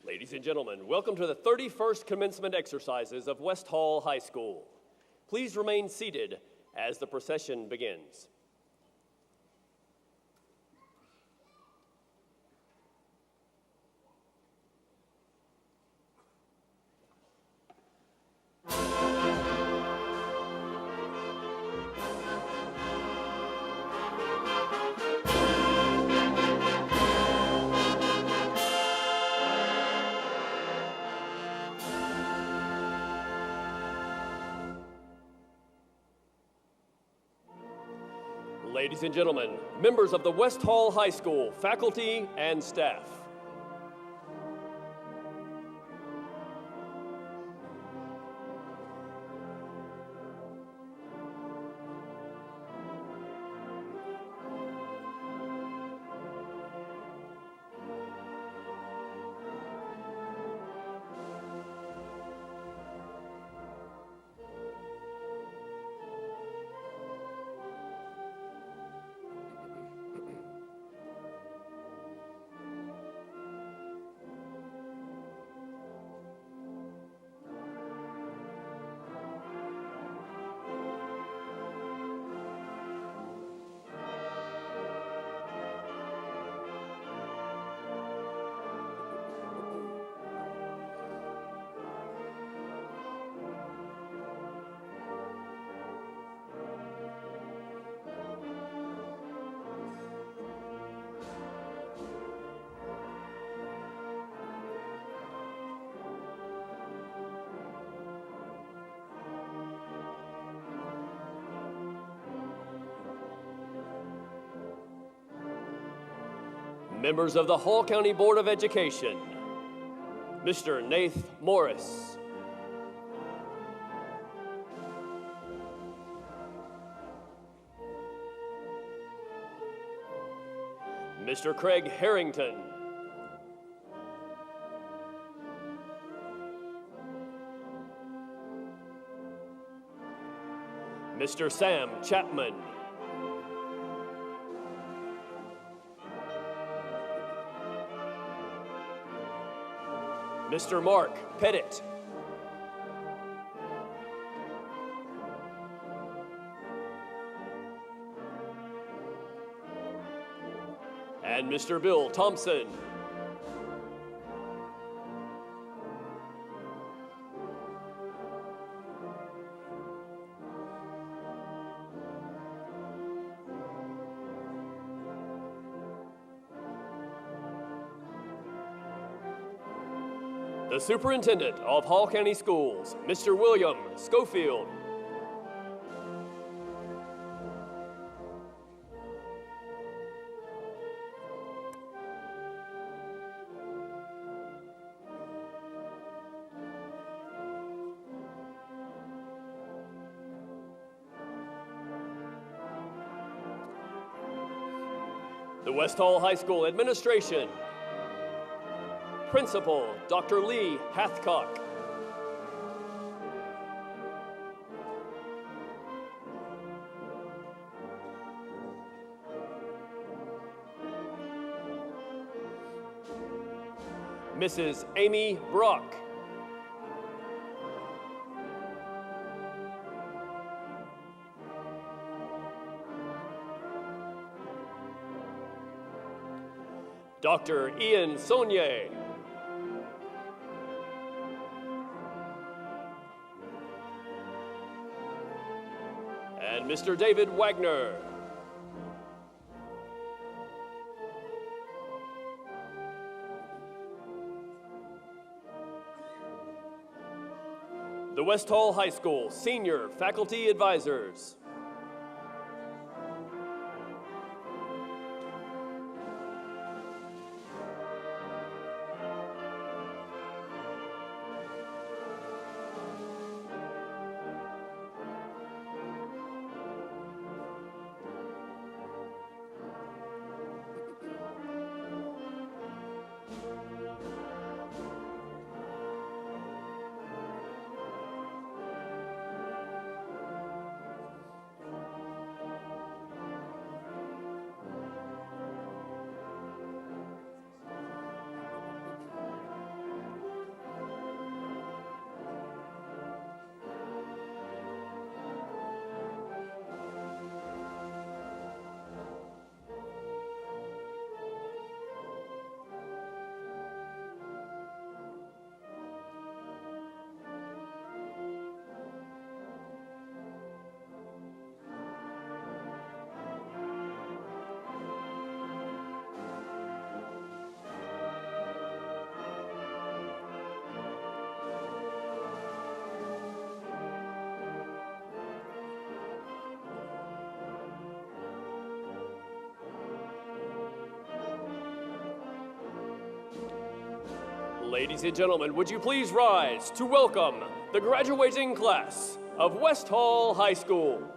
Ladies and gentlemen, welcome to the 31st commencement exercises of West Hall High School. Please remain seated as the procession begins. Ladies and gentlemen, members of the West Hall High School, faculty and staff. Members of the Hall County Board of Education, Mr. Nath Morris. Mr. Craig Harrington. Mr. Sam Chapman. Mr. Mark Pettit. And Mr. Bill Thompson. The Superintendent of Hall County Schools, Mr. William Schofield. The West Hall High School Administration. Principal, Dr. Lee Hathcock. Mrs. Amy Brock. Dr. Ian Saunier. And Mr. David Wagner. The West Hall High School Senior Faculty Advisors. Ladies and gentlemen, would you please rise to welcome the graduating class of West Hall High School.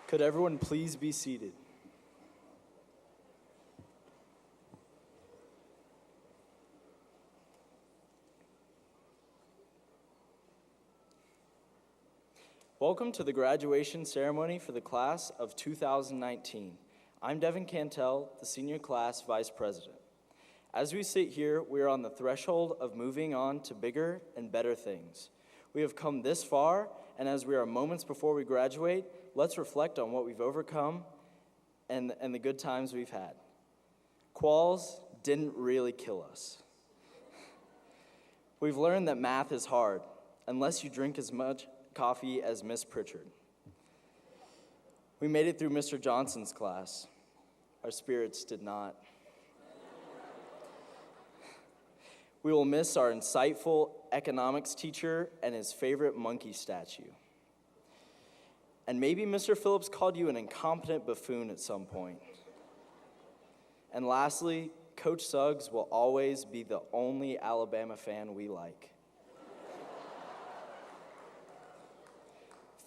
Could everyone please be seated? Welcome to the graduation ceremony for the class of 2019. I'm Devin Cantel, the senior class vice president. As we sit here, we are on the threshold of moving on to bigger and better things. We have come this far, and as we are moments before we graduate, let's reflect on what we've overcome and the good times we've had. Quals didn't really kill us. We've learned that math is hard, unless you drink as much coffee as Miss Pritchard. We made it through Mr. Johnson's class. Our spirits did not. We will miss our insightful economics teacher and his favorite monkey statue. And maybe Mr. Phillips called you an incompetent buffoon at some point. And lastly, Coach Suggs will always be the only Alabama fan we like.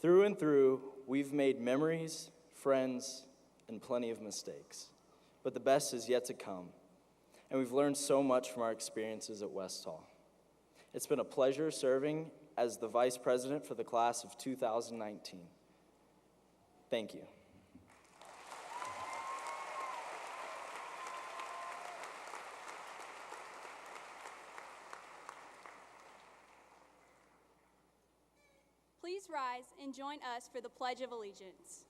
Through and through, we've made memories, friends, and plenty of mistakes. But the best is yet to come. And we've learned so much from our experiences at West Hall. It's been a pleasure serving as the vice president for the class of 2019. Thank you. Please rise and join us for the Pledge of Allegiance.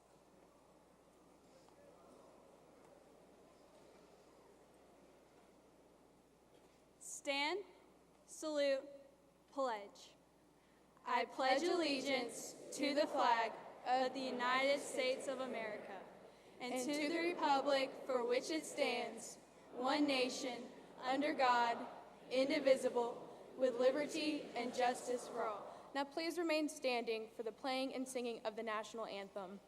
Stand, salute, pledge. I pledge allegiance to the flag of the United States of America and to the republic for which it stands, one nation, under God, indivisible, with liberty and justice for all. Now please remain standing for the playing and singing of the national anthem.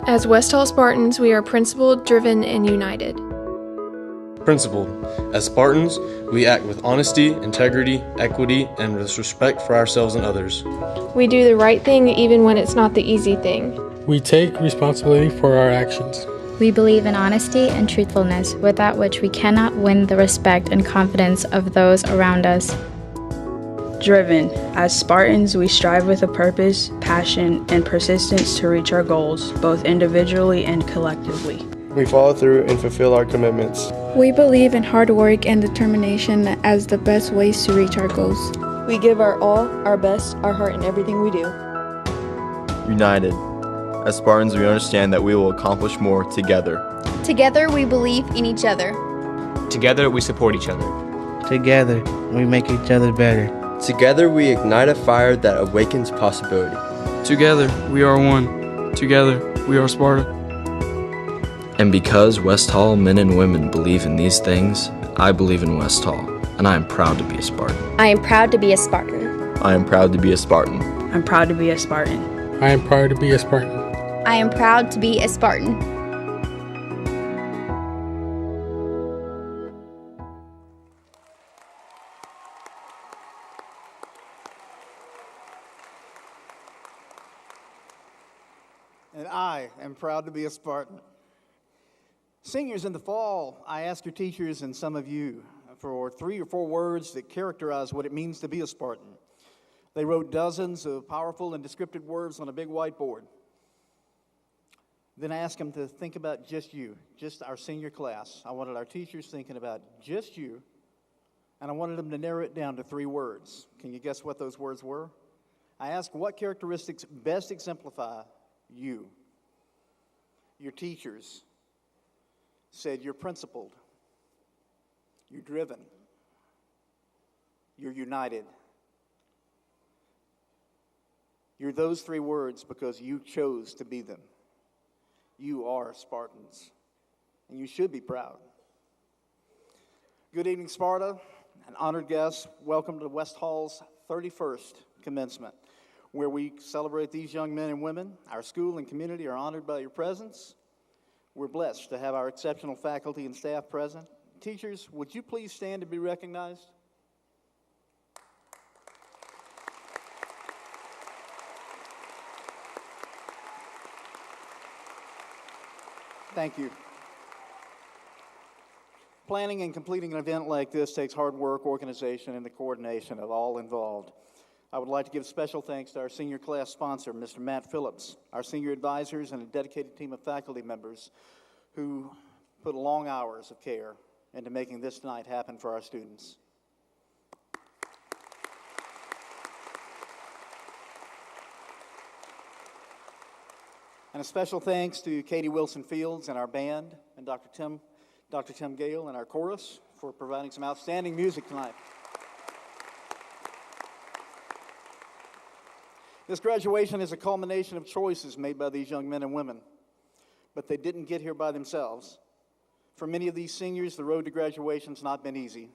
As West Hall Spartans, we are principled, driven, and united. Principled. As Spartans, we act with honesty, integrity, equity, and with respect for ourselves and others. We do the right thing even when it's not the easy thing. We take responsibility for our actions. We believe in honesty and truthfulness, without which we cannot win the respect and confidence of those around us. Driven. As Spartans, we strive with a purpose, passion, and persistence to reach our goals, both individually and collectively. We follow through and fulfill our commitments. We believe in hard work and determination as the best ways to reach our goals. We give our all, our best, our heart in everything we do. United. As Spartans, we understand that we will accomplish more together. Together, we believe in each other. Together, we support each other. Together, we make each other better. Together, we ignite a fire that awakens possibility. Together, we are one. Together, we are Sparta. And because West Hall men and women believe in these things, I believe in West Hall, and I am proud to be a Spartan. I am proud to be a Spartan. I am proud to be a Spartan. I'm proud to be a Spartan. I am proud to be a Spartan. I am proud to be a Spartan. And I am proud to be a Spartan. Seniors, in the fall, I asked your teachers and some of you for 3 or 4 words that characterize what it means to be a Spartan. They wrote dozens of powerful and descriptive words on a big whiteboard. Then I asked them to think about just you, just our senior class. I wanted our teachers thinking about just you, and I wanted them to narrow it down to 3 words. Can you guess what those words were? I asked what characteristics best exemplify you. Your teachers said you're principled, you're driven, you're united. You're those 3 words because you chose to be them. You are Spartans, and you should be proud. Good evening, Sparta, and honored guests. Welcome to West Hall's 31st commencement, where we celebrate these young men and women. Our school and community are honored by your presence. We're blessed to have our exceptional faculty and staff present. Teachers, would you please stand to be recognized? Thank you. Planning and completing an event like this takes hard work, organization, and the coordination of all involved. I would like to give special thanks to our senior class sponsor, Mr. Matt Phillips, our senior advisors, and a dedicated team of faculty members who put long hours of care into making this night happen for our students. And a special thanks to Katie Wilson Fields and our band, and Dr. Tim Gale and our chorus for providing some outstanding music tonight. This graduation is a culmination of choices made by these young men and women, but they didn't get here by themselves. For many of these seniors, the road to graduation has not been easy.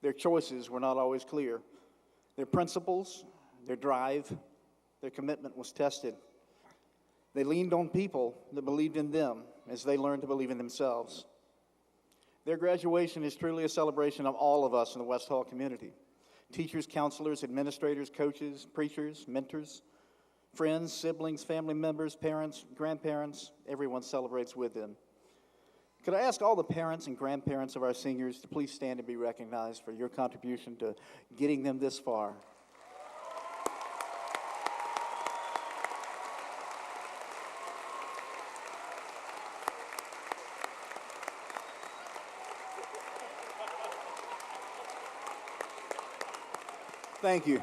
Their choices were not always clear. Their principles, their drive, their commitment was tested. They leaned on people that believed in them as they learned to believe in themselves. Their graduation is truly a celebration of all of us in the West Hall community. Teachers, counselors, administrators, coaches, preachers, mentors, friends, siblings, family members, parents, grandparents, everyone celebrates with them. Could I ask all the parents and grandparents of our seniors to please stand and be recognized for your contribution to getting them this far? Thank you.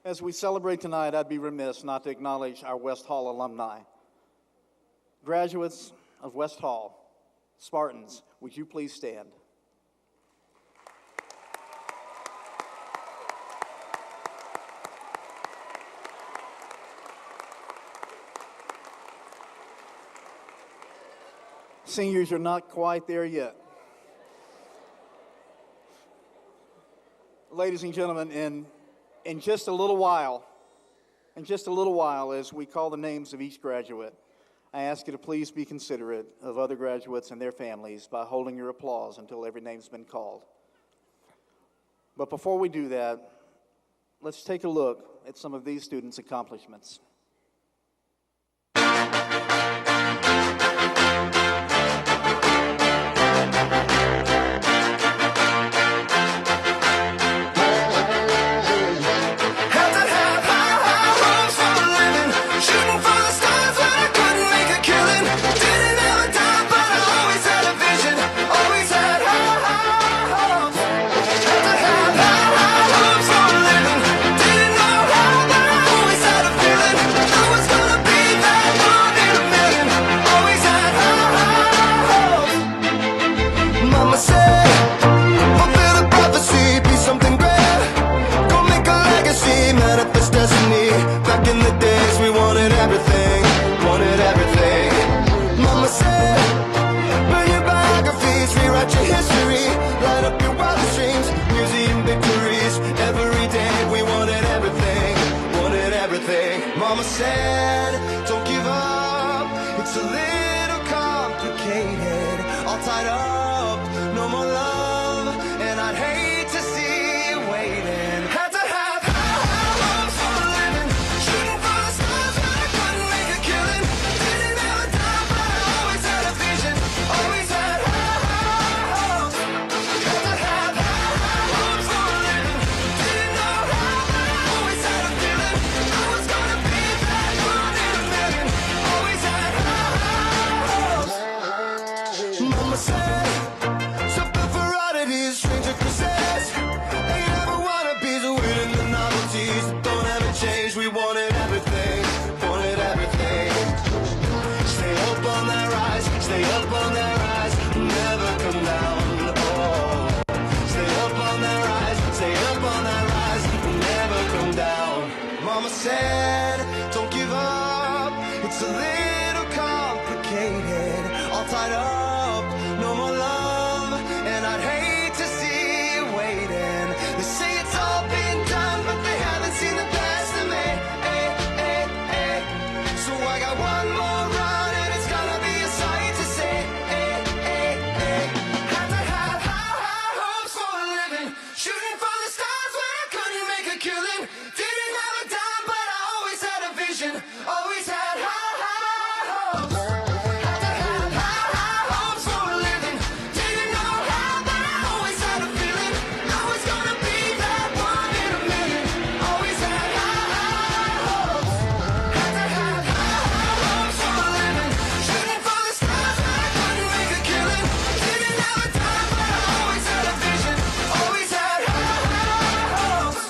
As we celebrate tonight, I'd be remiss not to acknowledge our West Hall alumni. Graduates of West Hall, Spartans, would you please stand? Seniors, you're not quite there yet. Ladies and gentlemen, in just a little while, as we call the names of each graduate, I ask you to please be considerate of other graduates and their families by holding your applause until every name's been called. But before we do that, let's take a look at some of these students' accomplishments. Back in the days we wanted everything. said, burn your biographies, rewrite your history, light up your wildest dreams, museum victories. Every day we wanted everything, wanted everything. Mama said, don't give up, it's a little complicated, all tied up, no more love, and I'd hate to see you waiting. Had to have high hopes for a living, shooting for the stars but I couldn't make a killing. Didn't have a dime but I always had a vision, always had high hopes. Had to have high hopes for a living, didn't know how but I always had a feeling I was gonna be that one in a million. Always had high hopes. Mama said, something for oddities, stranger crusades. Ain't never wannabes, winning the novelties that don't ever change. We wanted everything, wanted everything. Stay up on that rise, stay up on that rise, never come down. Oh, stay up on that rise, stay up on that rise, never come down. Mama said, don't give up, it's a little complicated, all tied up, no more love, and I'd hate to see you waiting. They say it's all been done, but they haven't seen the best of me. So I got one more run, and it's gonna be a sight to see. Had to have high hopes for a living, shooting for the stars when I couldn't make a killing. Didn't have a dime, but I always had a vision, always had high hopes. Had to have high hopes for a living, didn't know how, but I always had a feeling I was gonna be that one in a million. Always had high hopes. Had to have high hopes for a living, shooting for the stars when I couldn't make a killing. Didn't have a dime, but I always had a vision, always had high hopes.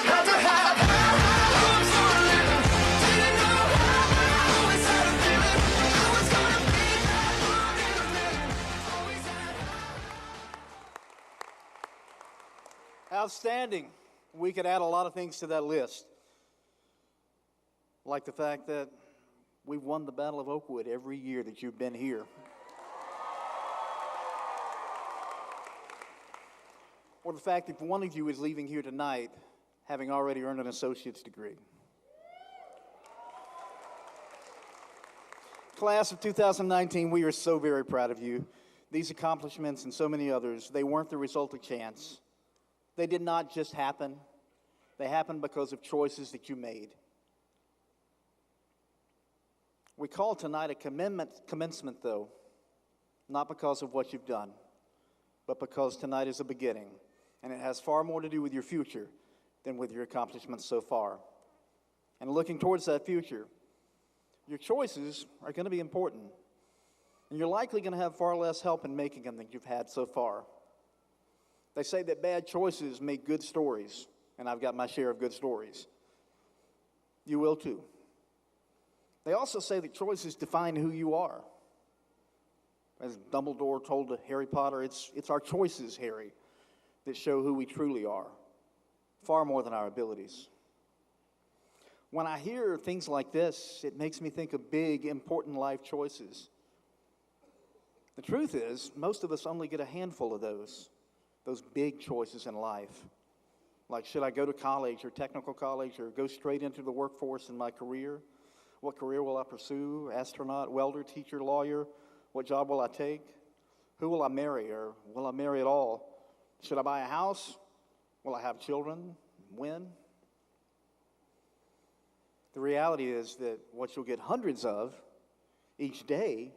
Had to have high hopes for a living, didn't know how, but I always had a feeling I was gonna be that one in a million. Always had Outstanding. We could add a lot of things to that list, like the fact that we've won the Battle of Oakwood every year that you've been here. Or the fact that one of you is leaving here tonight having already earned an associate's degree. Class of 2019, we are so very proud of you. These accomplishments and so many others, they weren't the result of chance. They did not just happen. They happened because of choices that you made. We call tonight a commencement, though, not because of what you've done, but because tonight is a beginning, and it has far more to do with your future than with your accomplishments so far. And looking towards that future, your choices are going to be important, and you're likely going to have far less help in making them than you've had so far. They say that bad choices make good stories, and I've got my share of good stories. You will too. They also say that choices define who you are. As Dumbledore told Harry Potter, it's our choices, Harry, that show who we truly are, far more than our abilities. When I hear things like this, it makes me think of big, important life choices. The truth is, most of us only get a handful of those big choices in life. Like, should I go to college or technical college or go straight into the workforce in my career? What career will I pursue? Astronaut, welder, teacher, lawyer? What job will I take? Who will I marry, or will I marry at all? Should I buy a house? Will I have children? When? The reality is that what you'll get hundreds of each day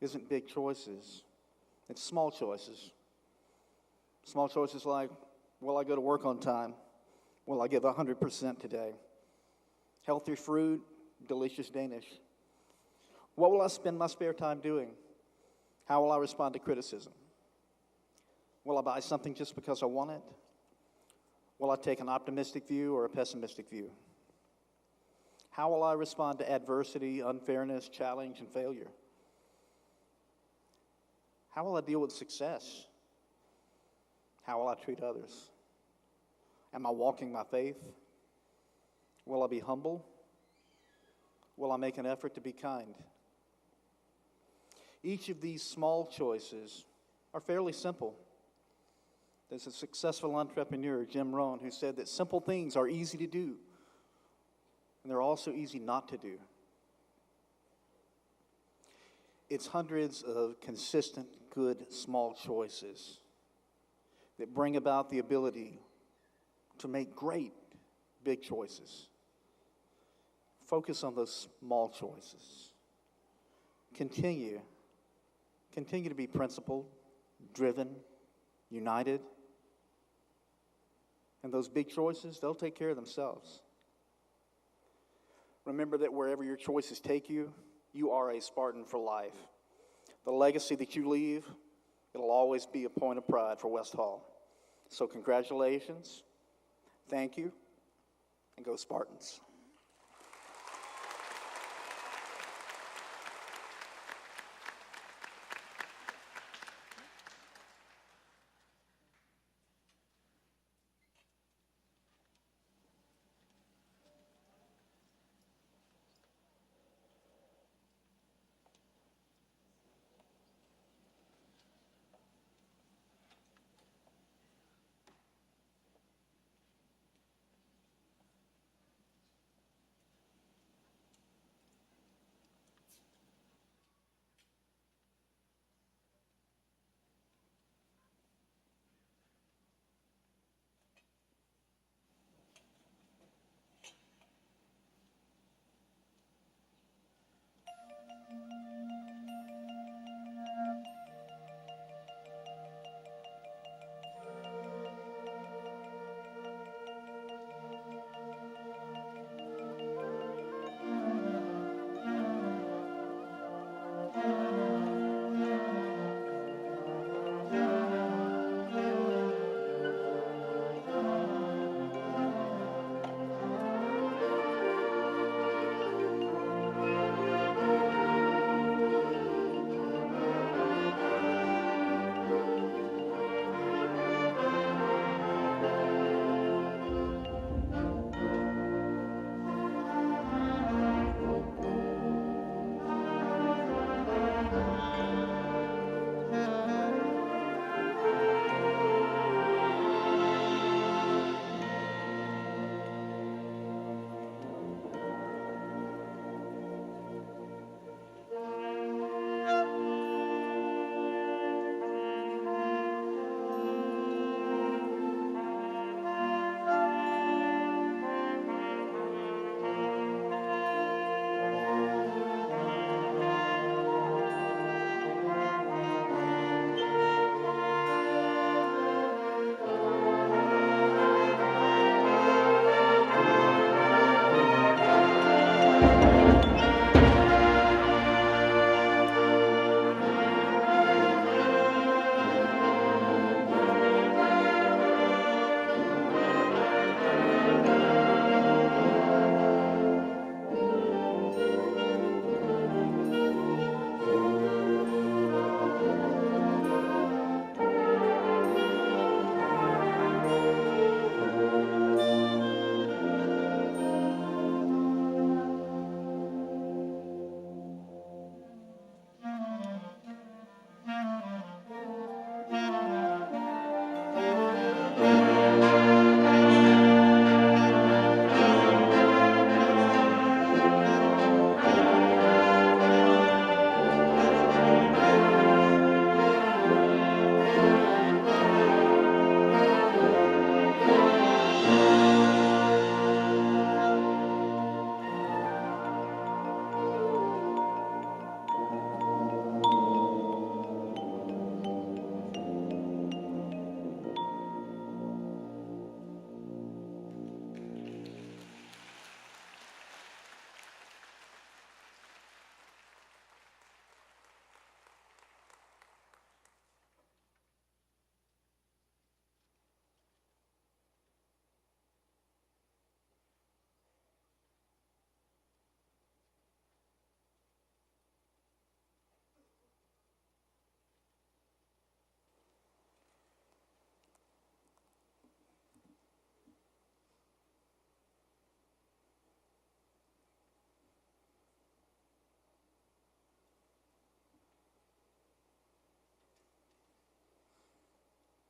isn't big choices. It's small choices. Small choices like, will I go to work on time? Will I give 100% today? Healthy fruit, delicious Danish. What will I spend my spare time doing? How will I respond to criticism? Will I buy something just because I want it? Will I take an optimistic view or a pessimistic view? How will I respond to adversity, unfairness, challenge, and failure? How will I deal with success? How will I treat others? Am I walking my faith? Will I be humble? Will I make an effort to be kind? Each of these small choices are fairly simple. There's a successful entrepreneur, Jim Rohn, who said that simple things are easy to do, and they're also easy not to do. It's hundreds of consistent, good, small choices that bring about the ability to make great, big choices. Focus on those small choices. Continue to be principled, driven, united. And those big choices, they'll take care of themselves. Remember that wherever your choices take you, you are a Spartan for life. The legacy that you leave, it'll always be a point of pride for West Hall. So congratulations, thank you, and go Spartans.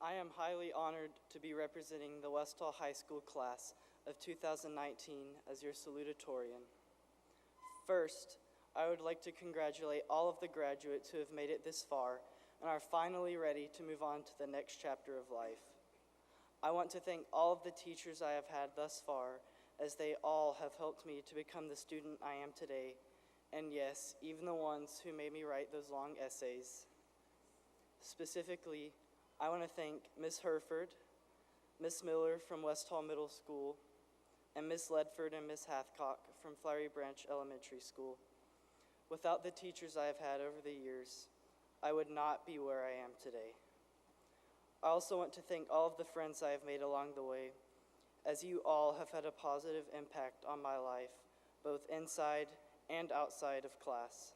I am highly honored to be representing the West Hall High School class of 2019 as your salutatorian. First, I would like to congratulate all of the graduates who have made it this far and are finally ready to move on to the next chapter of life. I want to thank all of the teachers I have had thus far, as they all have helped me to become the student I am today, and yes, even the ones who made me write those long essays. Specifically, I want to thank Ms. Herford, Ms. Miller from West Hall Middle School, and Ms. Ledford and Ms. Hathcock from Flowery Branch Elementary School. Without the teachers I have had over the years, I would not be where I am today. I also want to thank all of the friends I have made along the way, as you all have had a positive impact on my life, both inside and outside of class.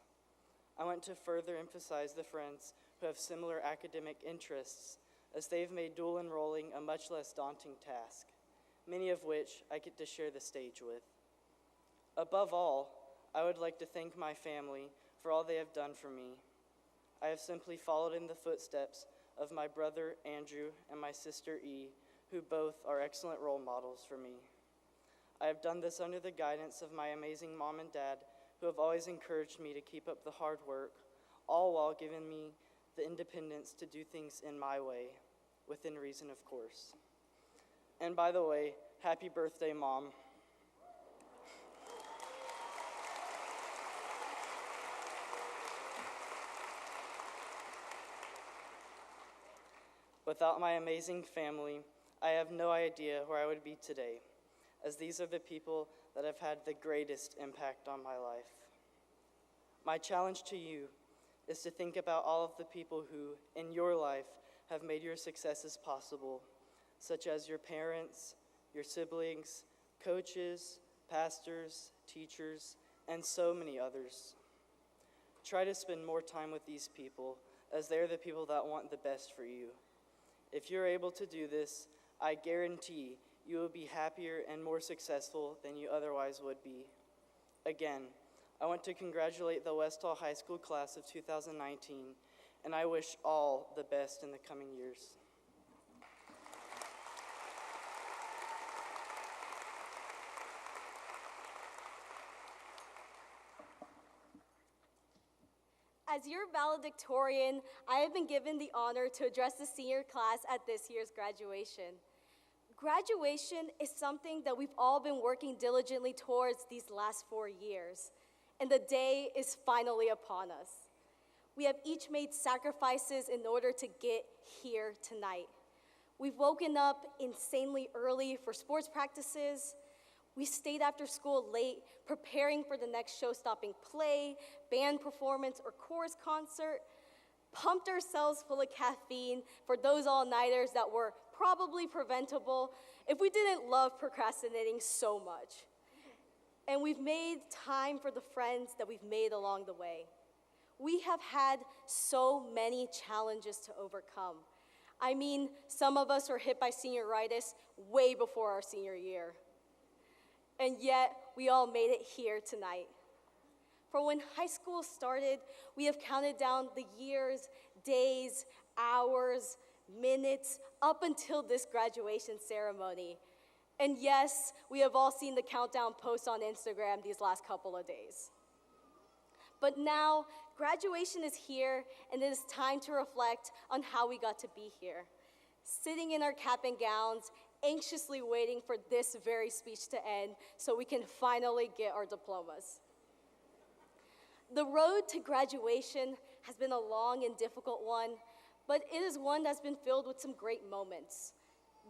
I want to further emphasize the friends who have similar academic interests, as they've made dual enrolling a much less daunting task, many of which I get to share the stage with. Above all, I would like to thank my family for all they have done for me. I have simply followed in the footsteps of my brother Andrew and my sister E, who both are excellent role models for me. I have done this under the guidance of my amazing mom and dad, who have always encouraged me to keep up the hard work, all while giving me the independence to do things in my way, within reason, of course. And by the way, happy birthday, Mom. Without my amazing family, I have no idea where I would be today, as these are the people that have had the greatest impact on my life. My challenge to you is to think about all of the people who, in your life, have made your successes possible, such as your parents, your siblings, coaches, pastors, teachers, and so many others. Try to spend more time with these people, as they're the people that want the best for you. If you're able to do this, I guarantee you will be happier and more successful than you otherwise would be. Again, I want to congratulate the West Hall High School class of 2019, and I wish all the best in the coming years. As your valedictorian, I have been given the honor to address the senior class at this year's graduation. Graduation is something that we've all been working diligently towards these last 4 years, and the day is finally upon us. We have each made sacrifices in order to get here tonight. We've woken up insanely early for sports practices. We stayed after school late, preparing for the next show-stopping play, band performance, or chorus concert, pumped ourselves full of caffeine for those all-nighters that were probably preventable if we didn't love procrastinating so much. And we've made time for the friends that we've made along the way. We have had so many challenges to overcome. I mean, some of us were hit by senioritis way before our senior year. And yet, we all made it here tonight. For when high school started, we have counted down the years, days, hours, minutes, up until this graduation ceremony. And yes, we have all seen the countdown posts on Instagram these last couple of days. But now, graduation is here, and it is time to reflect on how we got to be here. Sitting in our cap and gowns, anxiously waiting for this very speech to end so we can finally get our diplomas. The road to graduation has been a long and difficult one, but it is one that's been filled with some great moments.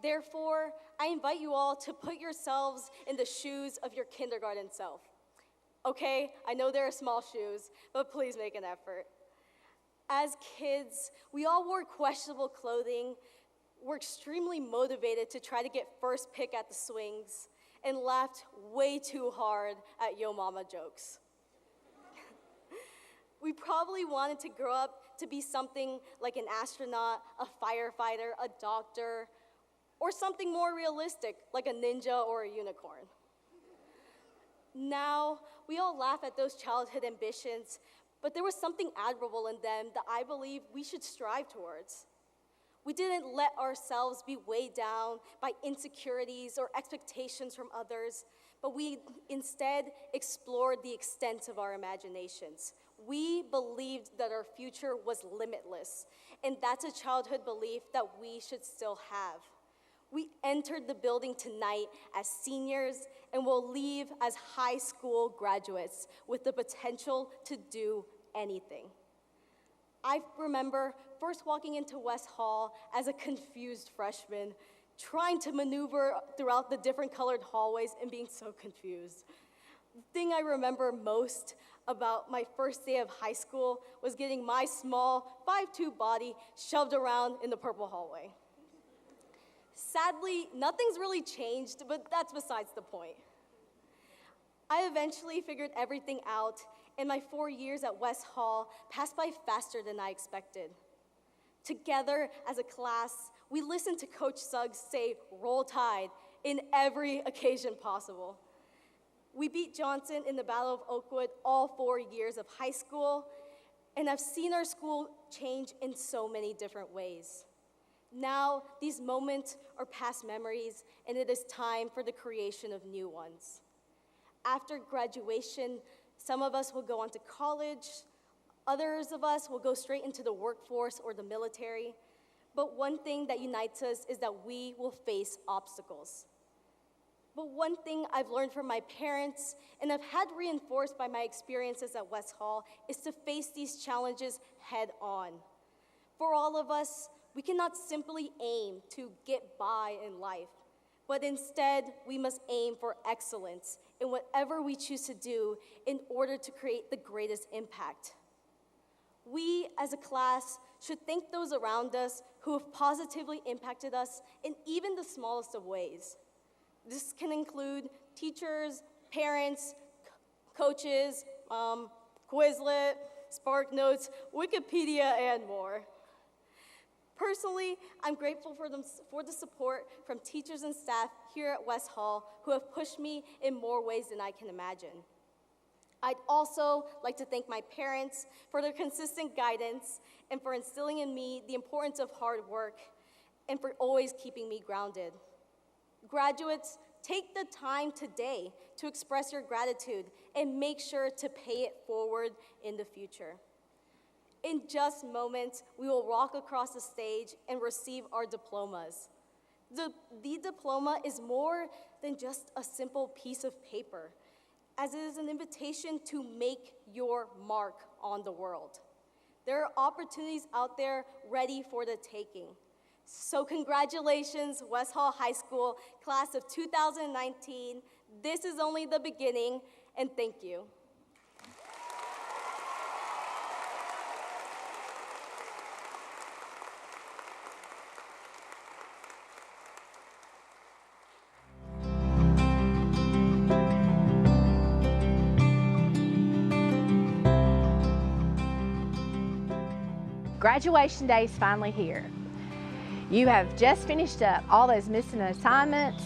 Therefore, I invite you all to put yourselves in the shoes of your kindergarten self. Okay, I know they're small shoes, but please make an effort. As kids, we all wore questionable clothing, were extremely motivated to try to get first pick at the swings, and laughed way too hard at Yo Mama jokes. We probably wanted to grow up to be something like an astronaut, a firefighter, a doctor, or something more realistic like a ninja or a unicorn. Now, we all laugh at those childhood ambitions, but there was something admirable in them that I believe we should strive towards. We didn't let ourselves be weighed down by insecurities or expectations from others, but we instead explored the extent of our imaginations. We believed that our future was limitless, and that's a childhood belief that we should still have. We entered the building tonight as seniors and will leave as high school graduates with the potential to do anything. I remember first walking into West Hall as a confused freshman, trying to maneuver throughout the different colored hallways and being so confused. The thing I remember most about my first day of high school was getting my small 5'2" body shoved around in the purple hallway. Sadly, nothing's really changed, but that's besides the point. I eventually figured everything out, and my 4 years at West Hall passed by faster than I expected. Together as a class, we listened to Coach Suggs say, "Roll Tide," in every occasion possible. We beat Johnson in the Battle of Oakwood all 4 years of high school, and I've seen our school change in so many different ways. Now, these moments are past memories, and it is time for the creation of new ones. After graduation, some of us will go on to college, others of us will go straight into the workforce or the military, but one thing that unites us is that we will face obstacles. But one thing I've learned from my parents, and I've had reinforced by my experiences at West Hall, is to face these challenges head on. For all of us, we cannot simply aim to get by in life, but instead we must aim for excellence in whatever we choose to do in order to create the greatest impact. We as a class should thank those around us who have positively impacted us in even the smallest of ways. This can include teachers, parents, coaches, Quizlet, SparkNotes, Wikipedia, and more. Personally, I'm grateful for the support from teachers and staff here at West Hall who have pushed me in more ways than I can imagine. I'd also like to thank my parents for their consistent guidance and for instilling in me the importance of hard work and for always keeping me grounded. Graduates, take the time today to express your gratitude and make sure to pay it forward in the future. In just moments, we will walk across the stage and receive our diplomas. The diploma is more than just a simple piece of paper, as it is an invitation to make your mark on the world. There are opportunities out there ready for the taking. So congratulations, West Hall High School, class of 2019. This is only the beginning, and thank you. Graduation day is finally here. You have just finished up all those missing assignments,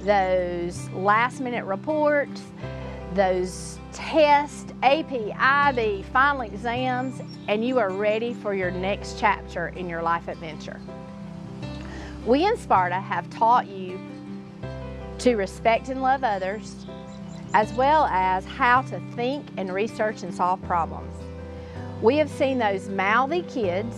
those last-minute reports, those tests, AP, IB, final exams, and you are ready for your next chapter in your life adventure. We in Sparta have taught you to respect and love others, as well as how to think and research and solve problems. We have seen those mouthy kids,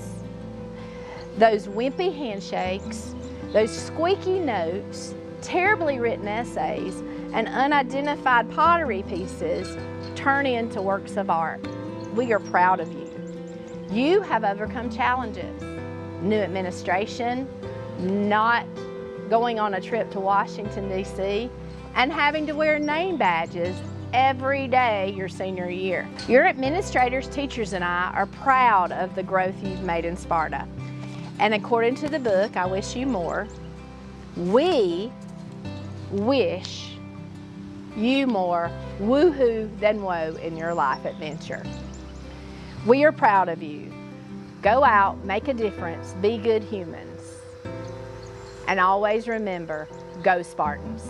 those wimpy handshakes, those squeaky notes, terribly written essays, and unidentified pottery pieces turn into works of art. We are proud of you. You have overcome challenges. New administration, not going on a trip to Washington, D.C., and having to wear name badges every day your senior year. Your administrators, teachers, and I are proud of the growth you've made in Sparta. And according to the book, I Wish You More, we wish you more woohoo than woe in your life adventure. We are proud of you. Go out, make a difference, be good humans. And always remember, go Spartans.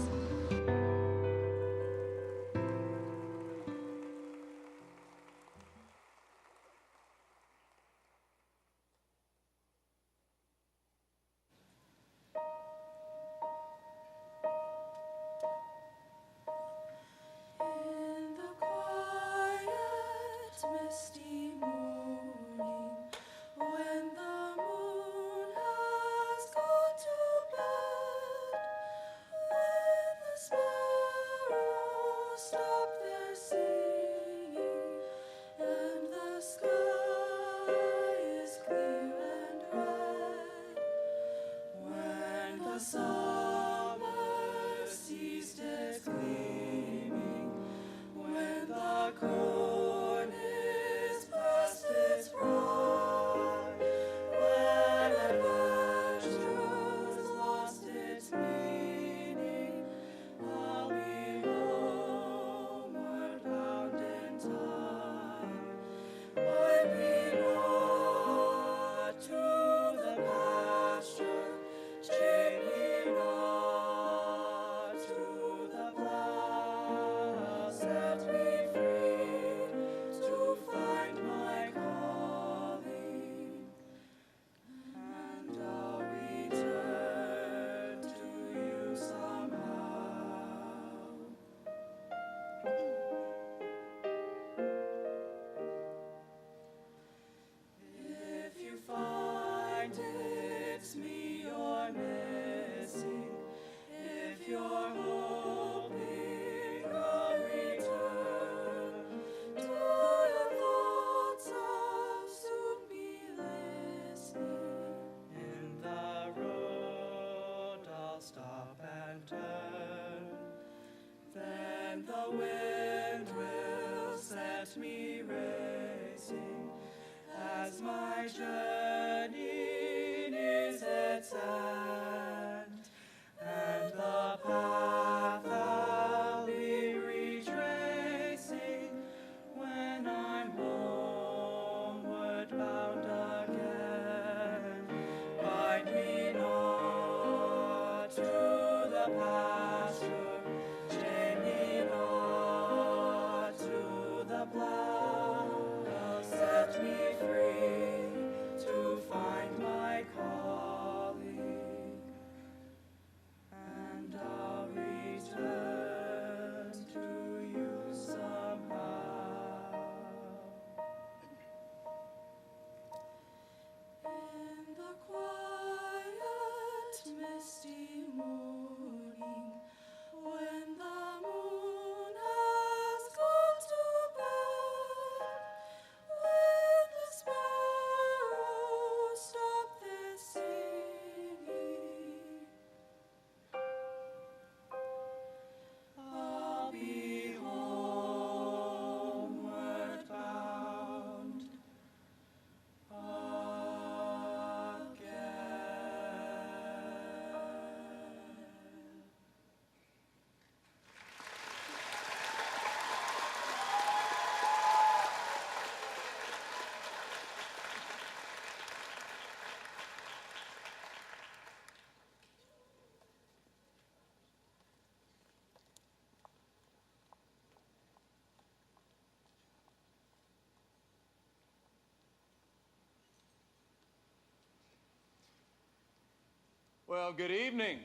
Well, good evening.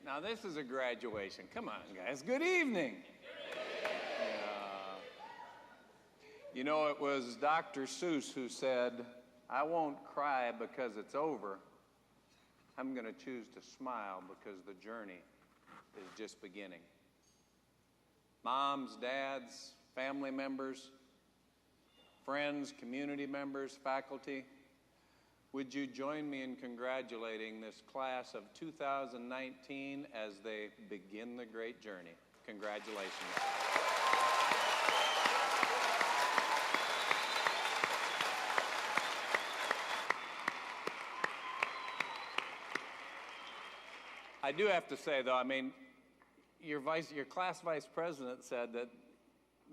Now, this is a graduation. Come on, guys. Good evening. You know, it was Dr. Seuss who said, "I won't cry because it's over. I'm going to choose to smile because the journey is just beginning." Moms, dads, family members, friends, community members, faculty, would you join me in congratulating this class of 2019 as they begin the great journey? Congratulations. I do have to say, though, I mean, your class vice president said that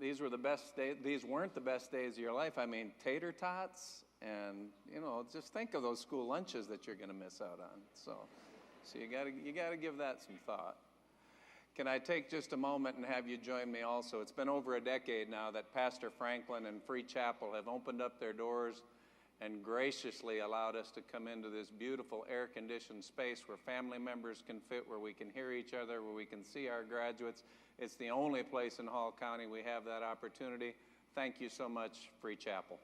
these were the best days. These weren't the best days of your life. I mean, tater tots, and you know, just think of those school lunches that you're going to miss out on. So you got to give that some thought. Can I take just a moment and have you join me also? It's been over a decade now that Pastor Franklin and Free Chapel have opened up their doors and graciously allowed us to come into this beautiful air-conditioned space where family members can fit, where we can hear each other, where we can see our graduates. It's the only place in Hall County we have that opportunity. Thank you so much, Free Chapel.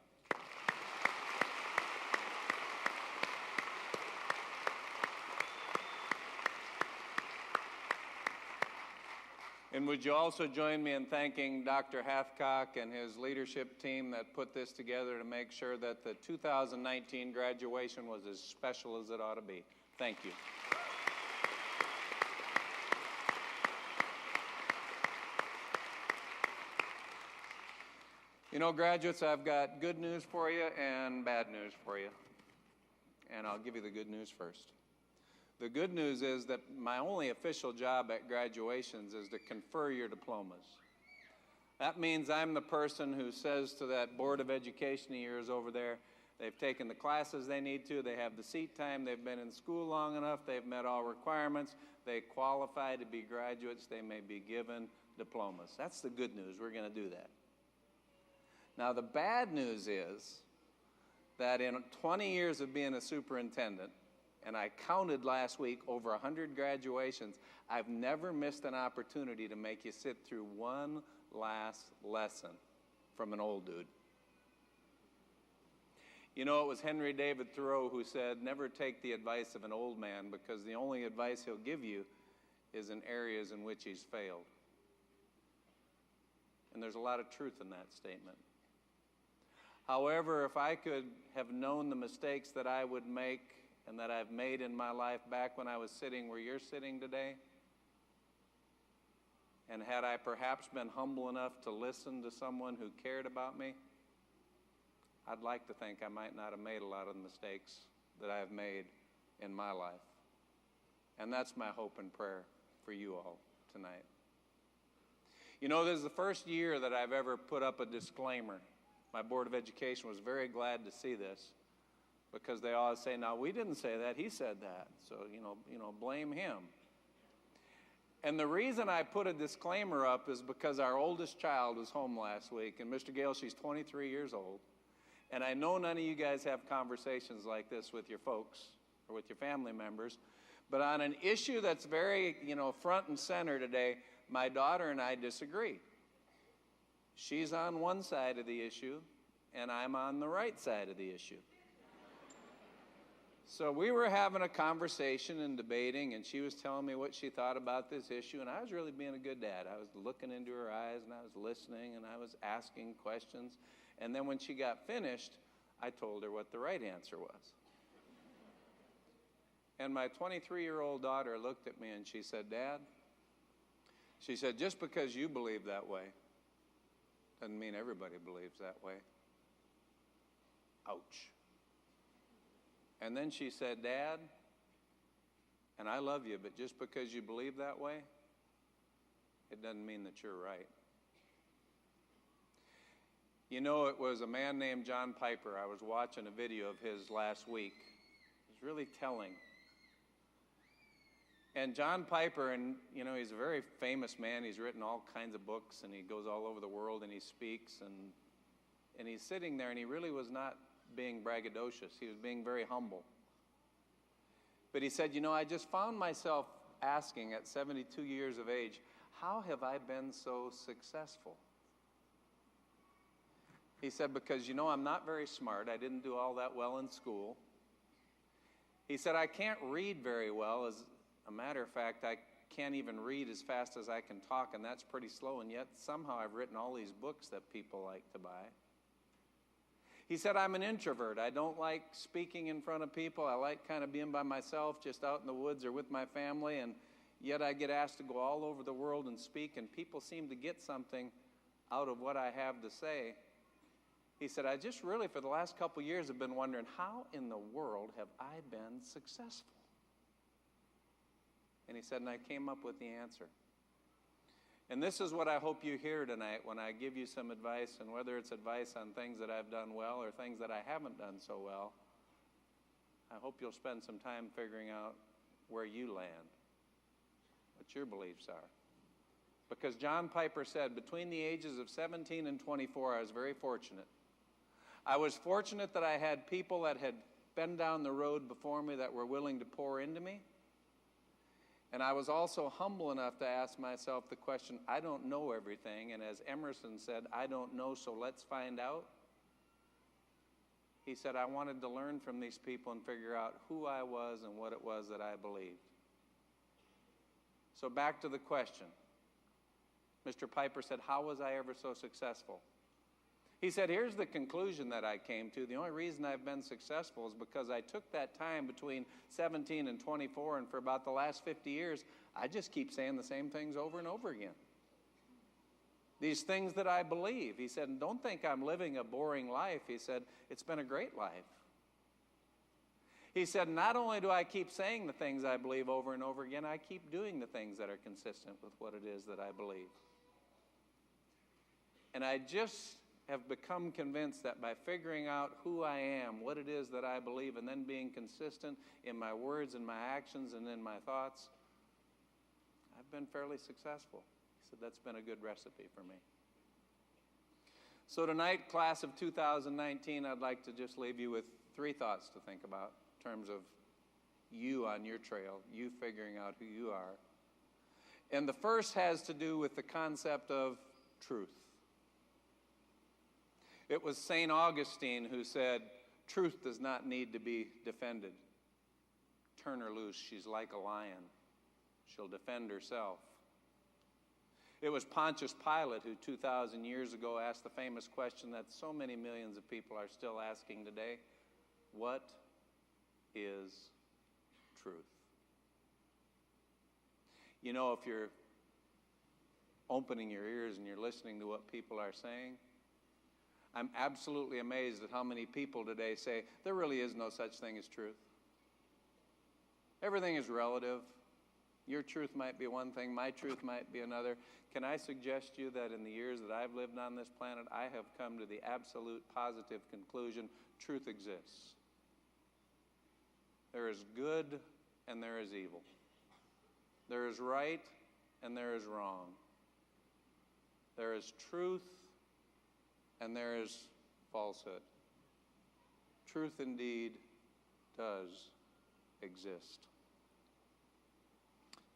And would you also join me in thanking Dr. Hathcock and his leadership team that put this together to make sure that the 2019 graduation was as special as it ought to be. Thank you. You know, graduates, I've got good news for you and bad news for you. And I'll give you the good news first. The good news is that my only official job at graduations is to confer your diplomas. That means I'm the person who says to that Board of Education of yours over there, they've taken the classes they need to, they have the seat time, they've been in school long enough, they've met all requirements, they qualify to be graduates, they may be given diplomas. That's the good news. We're going to do that. Now, the bad news is that in 20 years of being a superintendent, and I counted last week over 100 graduations, I've never missed an opportunity to make you sit through one last lesson from an old dude. You know, it was Henry David Thoreau who said, never take the advice of an old man, because the only advice he'll give you is in areas in which he's failed. And there's a lot of truth in that statement. However, if I could have known the mistakes that I would make and that I've made in my life back when I was sitting where you're sitting today, and had I perhaps been humble enough to listen to someone who cared about me, I'd like to think I might not have made a lot of the mistakes that I've made in my life. And that's my hope and prayer for you all tonight. You know, this is the first year that I've ever put up a disclaimer. My Board of Education was very glad to see this, because they always say, now, we didn't say that, he said that. So, you know, blame him. And the reason I put a disclaimer up is because our oldest child was home last week, and Mr. Gale, she's 23 years old. And I know none of you guys have conversations like this with your folks or with your family members, but on an issue that's very, front and center today, my daughter and I disagree. She's on one side of the issue, and I'm on the right side of the issue. So we were having a conversation and debating, and she was telling me what she thought about this issue, and I was really being a good dad. I was looking into her eyes, and I was listening, and I was asking questions. And then when she got finished, I told her what the right answer was. And my 23-year-old daughter looked at me, and she said, Dad, she said, just because you believe that way doesn't mean everybody believes that way. Ouch. And then she said, Dad, and I love you, but just because you believe that way, it doesn't mean that you're right. You know, it was a man named John Piper. I was watching a video of his last week. It was really telling. And John Piper, and he's a very famous man. He's written all kinds of books, and he goes all over the world, and he speaks, and he's sitting there, and he really was not being braggadocious. He was being very humble. But he said, I just found myself asking at 72 years of age, how have I been so successful? He said, because, I'm not very smart. I didn't do all that well in school. He said, I can't read very well. As a matter of fact, I can't even read as fast as I can talk, and that's pretty slow, and yet somehow I've written all these books that people like to buy. He said, I'm an introvert. I don't like speaking in front of people. I like kind of being by myself, just out in the woods or with my family, and yet I get asked to go all over the world and speak, and people seem to get something out of what I have to say. He said, I just really, for the last couple years, have been wondering, how in the world have I been successful? And he said, and I came up with the answer. And this is what I hope you hear tonight when I give you some advice, and whether it's advice on things that I've done well or things that I haven't done so well, I hope you'll spend some time figuring out where you land, what your beliefs are. Because John Piper said, between the ages of 17 and 24, I was very fortunate. I was fortunate that I had people that had been down the road before me that were willing to pour into me. And I was also humble enough to ask myself the question, I don't know everything, and as Emerson said, I don't know, so let's find out. He said, I wanted to learn from these people and figure out who I was and what it was that I believed. So back to the question. Mr. Piper said, how was I ever so successful? He said, here's the conclusion that I came to. The only reason I've been successful is because I took that time between 17 and 24, and for about the last 50 years, I just keep saying the same things over and over again. These things that I believe. He said, don't think I'm living a boring life. He said, it's been a great life. He said, not only do I keep saying the things I believe over and over again, I keep doing the things that are consistent with what it is that I believe. And I just have become convinced that by figuring out who I am, what it is that I believe, and then being consistent in my words and my actions and in my thoughts, I've been fairly successful. He said, that's been a good recipe for me. So tonight, class of 2019, I'd like to just leave you with 3 thoughts to think about in terms of you on your trail, you figuring out who you are. And the first has to do with the concept of truth. It was St. Augustine who said, truth does not need to be defended. Turn her loose, she's like a lion. She'll defend herself. It was Pontius Pilate who 2,000 years ago asked the famous question that so many millions of people are still asking today, what is truth? You know, if you're opening your ears and you're listening to what people are saying, I'm absolutely amazed at how many people today say, there really is no such thing as truth. Everything is relative. Your truth might be one thing, my truth might be another. Can I suggest to you that in the years that I've lived on this planet, I have come to the absolute positive conclusion, truth exists. There is good and there is evil. There is right and there is wrong. There is truth and there is falsehood. Truth indeed does exist.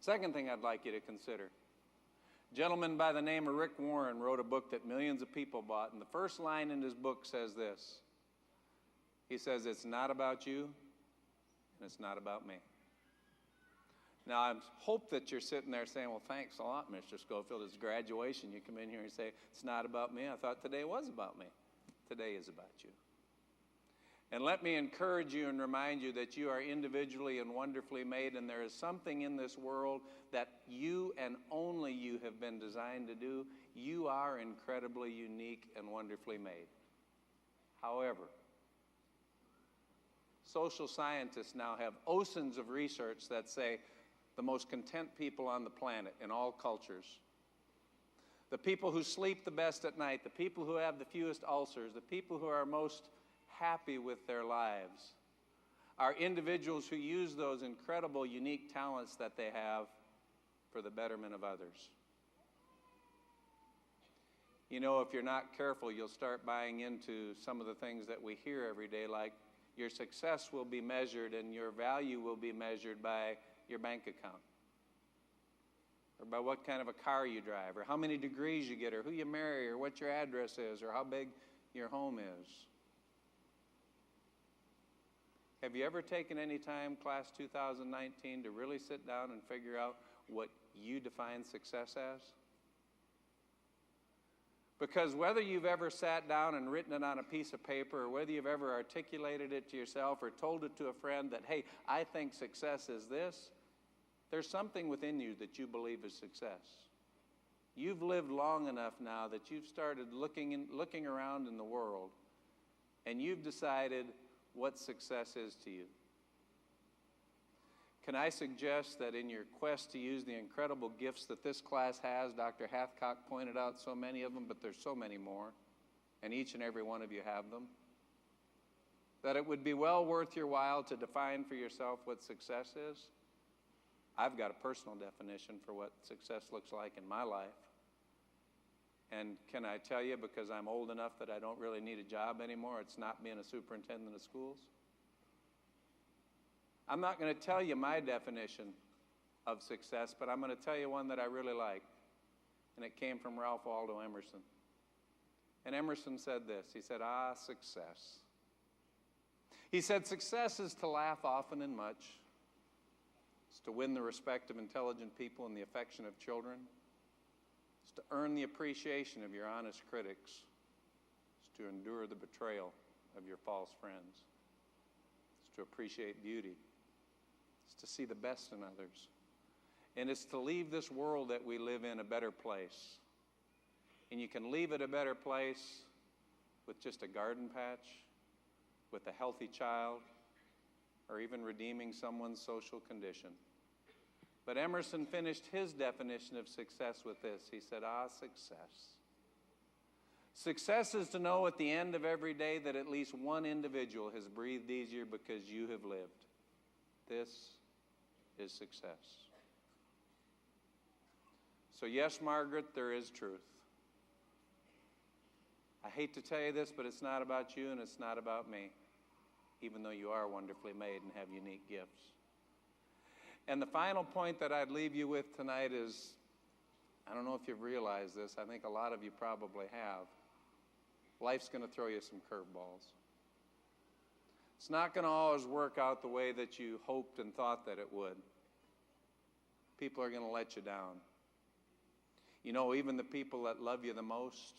Second thing I'd like you to consider. A gentleman by the name of Rick Warren wrote a book that millions of people bought, and the first line in his book says this. He says, it's not about you, and it's not about me. Now, I hope that you're sitting there saying, well, thanks a lot, Mr. Schofield. It's graduation. You come in here and say, it's not about me. I thought today was about me. Today is about you. And let me encourage you and remind you that you are individually and wonderfully made, and there is something in this world that you and only you have been designed to do. You are incredibly unique and wonderfully made. However, social scientists now have oceans of research that say the most content people on the planet in all cultures, the people who sleep the best at night, the people who have the fewest ulcers, the people who are most happy with their lives, are individuals who use those incredible, unique talents that they have for the betterment of others. You know, if you're not careful, you'll start buying into some of the things that we hear every day, like your success will be measured and your value will be measured by your bank account, or by what kind of a car you drive, or how many degrees you get, or who you marry, or what your address is, or how big your home is. Have you ever taken any time, class 2019, to really sit down and figure out what you define success as? Because whether you've ever sat down and written it on a piece of paper, or whether you've ever articulated it to yourself or told it to a friend that, hey, I think success is this, there's something within you that you believe is success. You've lived long enough now that you've started looking around in the world, and you've decided what success is to you. Can I suggest that in your quest to use the incredible gifts that this class has, Dr. Hathcock pointed out so many of them, but there's so many more, and each and every one of you have them, that it would be well worth your while to define for yourself what success is? I've got a personal definition for what success looks like in my life. And can I tell you, because I'm old enough that I don't really need a job anymore, it's not being a superintendent of schools. I'm not going to tell you my definition of success, but I'm going to tell you one that I really like. And it came from Ralph Waldo Emerson. And Emerson said this. He said, success. He said, success is to laugh often and much. It's to win the respect of intelligent people and the affection of children. It's to earn the appreciation of your honest critics. It's to endure the betrayal of your false friends. It's to appreciate beauty. It's to see the best in others. And it's to leave this world that we live in a better place. And you can leave it a better place with just a garden patch, with a healthy child, or even redeeming someone's social condition. But Emerson finished his definition of success with this. He said, success. Success is to know at the end of every day that at least one individual has breathed easier because you have lived. This is success. So yes, Margaret, there is truth. I hate to tell you this, but it's not about you and it's not about me, even though you are wonderfully made and have unique gifts. And the final point that I'd leave you with tonight is, I don't know if you've realized this, I think a lot of you probably have. Life's going to throw you some curveballs. It's not going to always work out the way that you hoped and thought that it would. People are going to let you down. You know, even the people that love you the most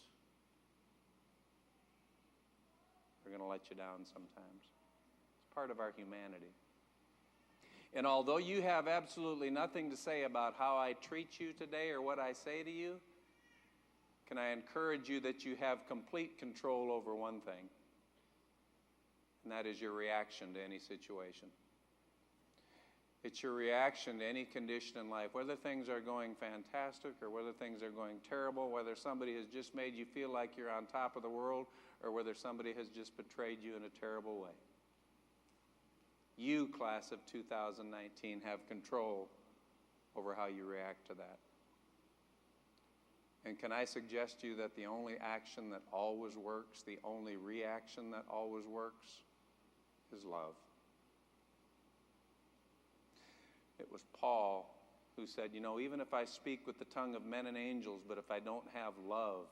are going to let you down sometimes. It's part of our humanity. And although you have absolutely nothing to say about how I treat you today or what I say to you, can I encourage you that you have complete control over one thing, and that is your reaction to any situation. It's your reaction to any condition in life, whether things are going fantastic or whether things are going terrible, whether somebody has just made you feel like you're on top of the world or whether somebody has just betrayed you in a terrible way. You, class of 2019, have control over how you react to that. And can I suggest to you that the only action that always works, the only reaction that always works, is love. It was Paul who said, you know, even if I speak with the tongue of men and angels, but if I don't have love,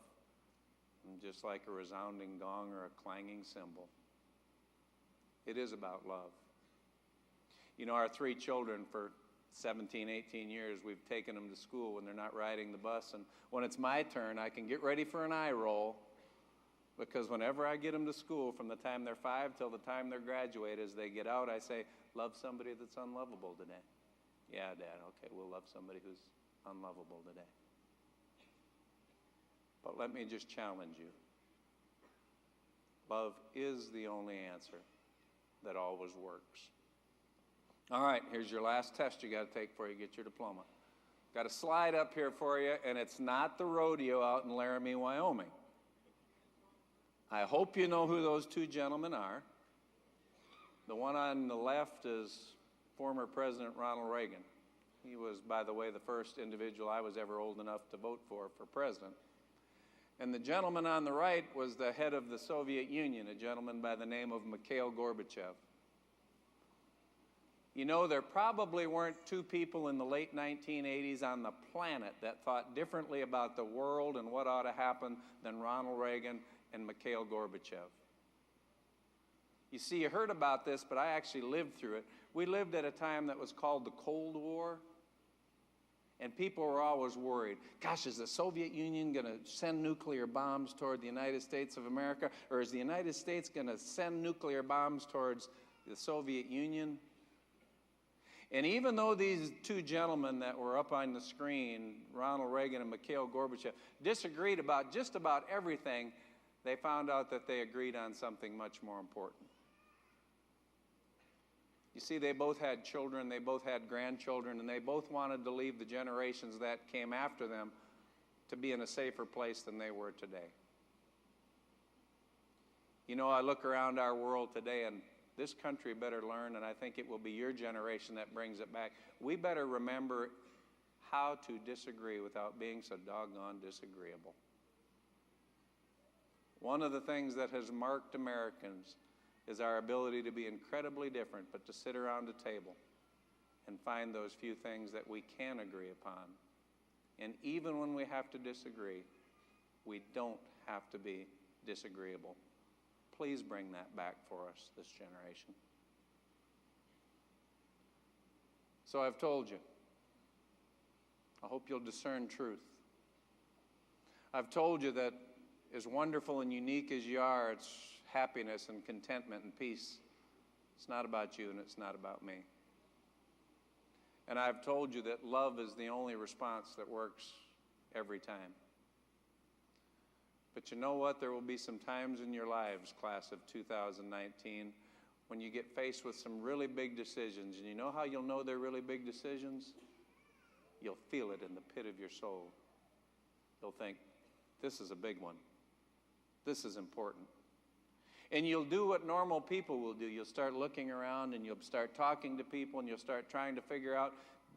I'm just like a resounding gong or a clanging cymbal. It is about love. You know, our 3 children, for 17, 18 years, we've taken them to school when they're not riding the bus. And when it's my turn, I can get ready for an eye roll, because whenever I get them to school, from the time they're 5 till the time they're graduate, as they get out, I say, love somebody that's unlovable today. Yeah, Dad, okay, we'll love somebody who's unlovable today. But let me just challenge you. Love is the only answer that always works. All right, here's your last test you got to take before you get your diploma. Got a slide up here for you, and it's not the rodeo out in Laramie, Wyoming. I hope you know who those 2 gentlemen are. The one on the left is former President Ronald Reagan. He was, by the way, the first individual I was ever old enough to vote for president. And the gentleman on the right was the head of the Soviet Union, a gentleman by the name of Mikhail Gorbachev. You know, there probably weren't 2 people in the late 1980s on the planet that thought differently about the world and what ought to happen than Ronald Reagan and Mikhail Gorbachev. You see, you heard about this, but I actually lived through it. We lived at a time that was called the Cold War, and people were always worried. Gosh, is the Soviet Union going to send nuclear bombs toward the United States of America, or is the United States going to send nuclear bombs towards the Soviet Union? And even though these 2 gentlemen that were up on the screen, Ronald Reagan and Mikhail Gorbachev, disagreed about just about everything, they found out that they agreed on something much more important. You see, they both had children, they both had grandchildren, and they both wanted to leave the generations that came after them to be in a safer place than they were today. You know, I look around our world today, and this country better learn, and I think it will be your generation that brings it back. We better remember how to disagree without being so doggone disagreeable. One of the things that has marked Americans is our ability to be incredibly different, but to sit around a table and find those few things that we can agree upon. And even when we have to disagree, we don't have to be disagreeable. Please bring that back for us, this generation. So I've told you. I hope you'll discern truth. I've told you that as wonderful and unique as you are, it's happiness and contentment and peace. It's not about you and it's not about me. And I've told you that love is the only response that works every time. But you know what? There will be some times in your lives, class of 2019, when you get faced with some really big decisions. And you know how you'll know they're really big decisions? You'll feel it in the pit of your soul. You'll think, this is a big one. This is important. And you'll do what normal people will do. You'll start looking around and you'll start talking to people and you'll start trying to figure out,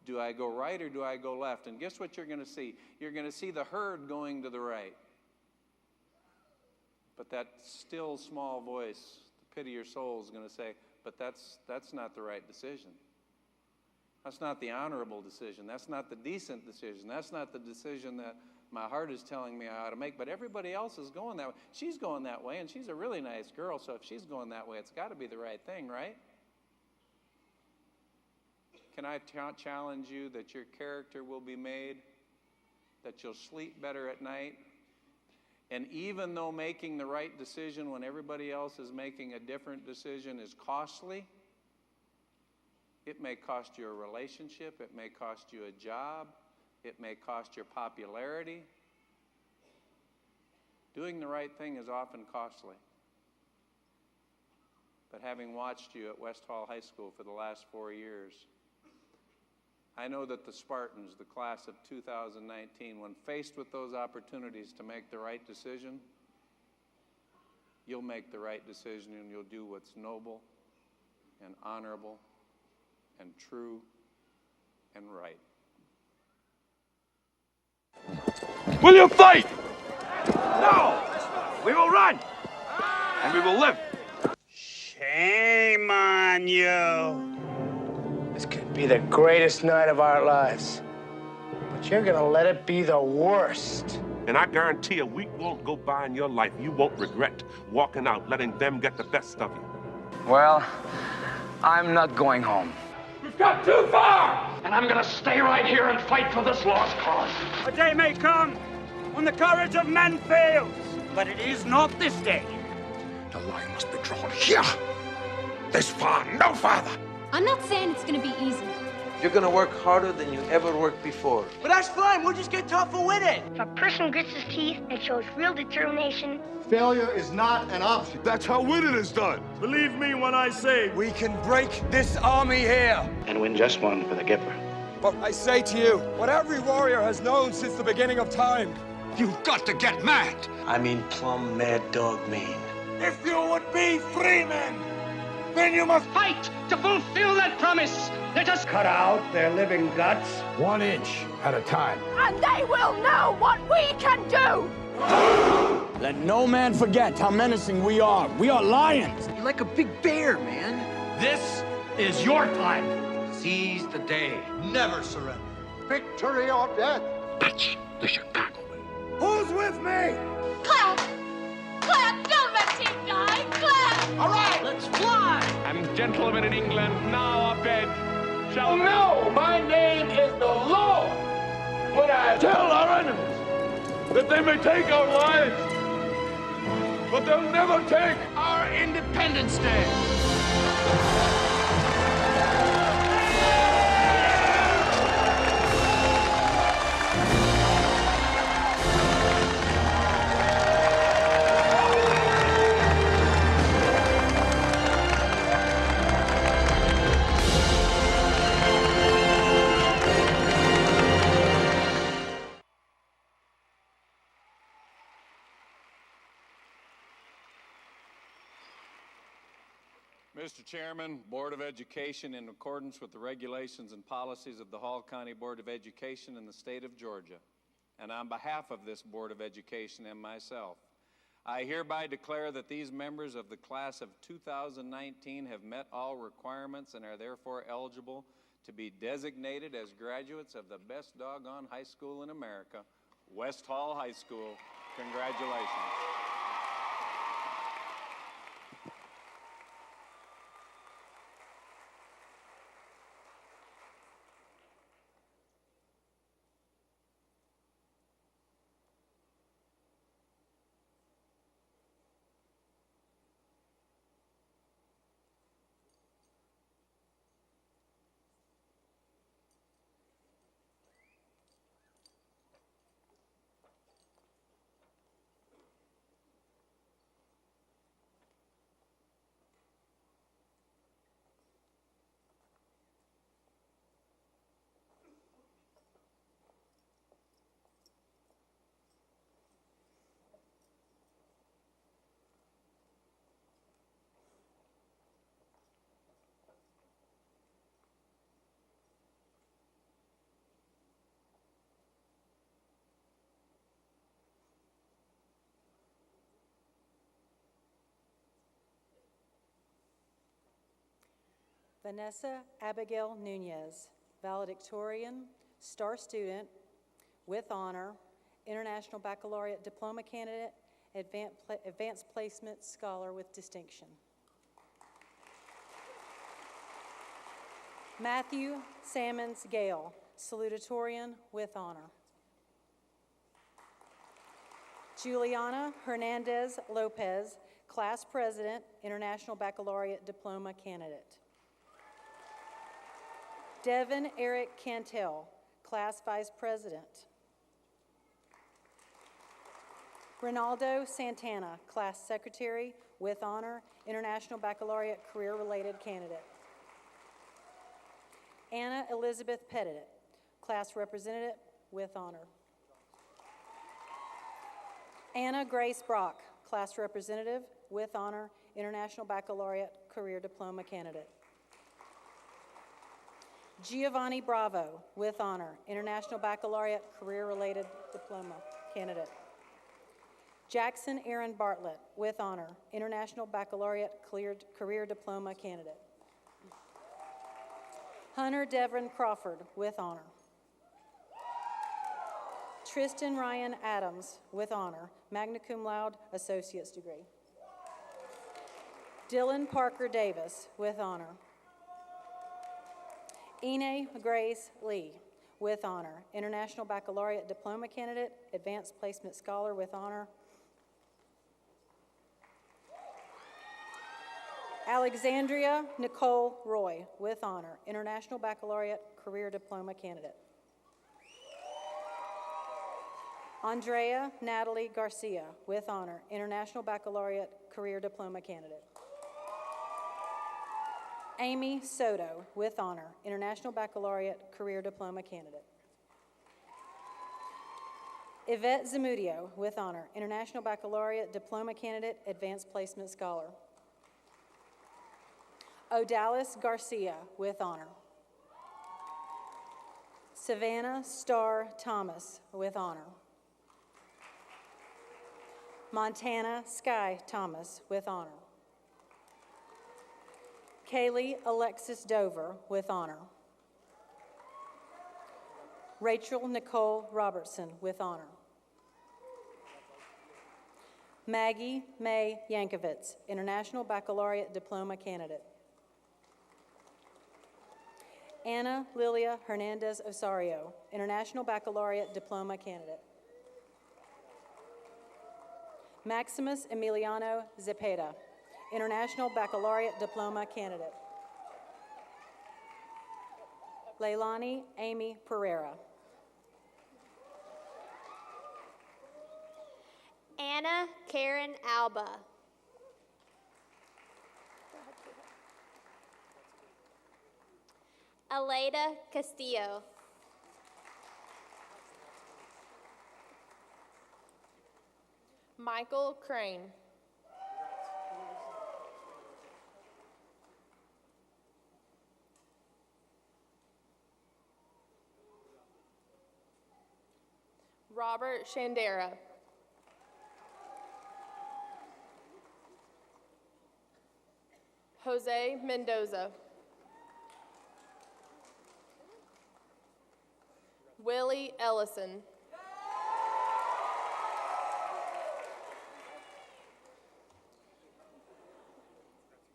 do I go right or do I go left? And guess what you're going to see? You're going to see the herd going to the right. But that still small voice, the pit of your soul, is going to say, but that's not the right decision. That's not the honorable decision. That's not the decent decision. That's not the decision that my heart is telling me I ought to make. But everybody else is going that way. She's going that way, and she's a really nice girl, so if she's going that way, it's got to be the right thing, right? Can I challenge you that your character will be made, that you'll sleep better at night? And even though making the right decision when everybody else is making a different decision is costly, it may cost you a relationship, it may cost you a job, it may cost your popularity. Doing the right thing is often costly. But having watched you at West Hall High School for the last 4 years, I know that the Spartans, the class of 2019, when faced with those opportunities to make the right decision, you'll make the right decision and you'll do what's noble and honorable and true and right. Will you fight? No! We will run! And we will live! Shame on you! This could be the greatest night of our lives. But you're gonna let it be the worst. And I guarantee a week won't go by in your life you won't regret walking out, letting them get the best of you. Well, I'm not going home. We've got too far! And I'm gonna stay right here and fight for this lost cause. A day may come when the courage of men fails, but it is not this day. The line must be drawn here. This far, no farther. I'm not saying it's gonna be easy. You're gonna work harder than you ever worked before. But that's fine, we'll just get tougher with it. If a person grits his teeth and shows real determination, failure is not an option. That's how winning is done. Believe me when I say we can break this army here. And win just one for the Gipper. But I say to you, what every warrior has known since the beginning of time, you've got to get mad. I mean plumb mad dog mean. If you would be free men, then you must fight to fulfill that promise. Let us cut out their living guts 1 inch at a time. and they will know what we can do! Let no man forget how menacing we are. We are lions. You're like a big bear, man. This is your time. Seize the day. Never surrender. Victory or death. That's the Chicago way. Who's with me? Clap! Clap! Go, my team guy! Clap! All right, let's fly. And gentlemen in England, now I beg, shall know my name is the Lord. When I tell our enemies that they may take our lives, but they'll never take our Independence Day. Mr. Chairman, Board of Education, in accordance with the regulations and policies of the Hall County Board of Education in the state of Georgia, and on behalf of this Board of Education and myself, I hereby declare that these members of the class of 2019 have met all requirements and are therefore eligible to be designated as graduates of the best doggone high school in America, West Hall High School. Congratulations. Vanessa Abigail Nunez, valedictorian, star student with honor, International Baccalaureate Diploma candidate, advanced placement scholar with distinction. Matthew Sammons Gale, salutatorian with honor. Juliana Hernandez Lopez, class president, International Baccalaureate Diploma candidate. Devin Eric Cantel, class vice president. Ronaldo Santana, class secretary with honor, International Baccalaureate career-related candidate. Anna Elizabeth Pettit, class representative with honor. Anna Grace Brock, class representative with honor, International Baccalaureate career diploma candidate. Giovanni Bravo, with honor, International Baccalaureate career-related diploma candidate. Jackson Aaron Bartlett, with honor, International Baccalaureate career diploma candidate. Hunter Devon Crawford, with honor. Tristan Ryan Adams, with honor, magna cum laude, associate's degree. Dylan Parker Davis, with honor. Ine Grace Lee, with honor, International Baccalaureate Diploma candidate, advanced placement scholar with honor. Alexandria Nicole Roy, with honor, International Baccalaureate career diploma candidate. Andrea Natalie Garcia, with honor, International Baccalaureate career diploma candidate. Amy Soto, with honor, International Baccalaureate career diploma candidate. Yvette Zamudio, with honor, International Baccalaureate diploma candidate, advanced placement scholar. Odalis Garcia, with honor. Savannah Starr Thomas, with honor. Montana Sky Thomas, with honor. Kaylee Alexis Dover, with honor. Rachel Nicole Robertson, with honor. Maggie May Yankovitz, International Baccalaureate Diploma candidate. Anna Lilia Hernandez Osario, International Baccalaureate Diploma candidate. Maximus Emiliano Zepeda, International Baccalaureate Diploma candidate. Leilani Amy Pereira. Anna Karen Alba. Aleida Castillo. Michael Crane. Robert Shandera. Jose Mendoza. Willie Ellison.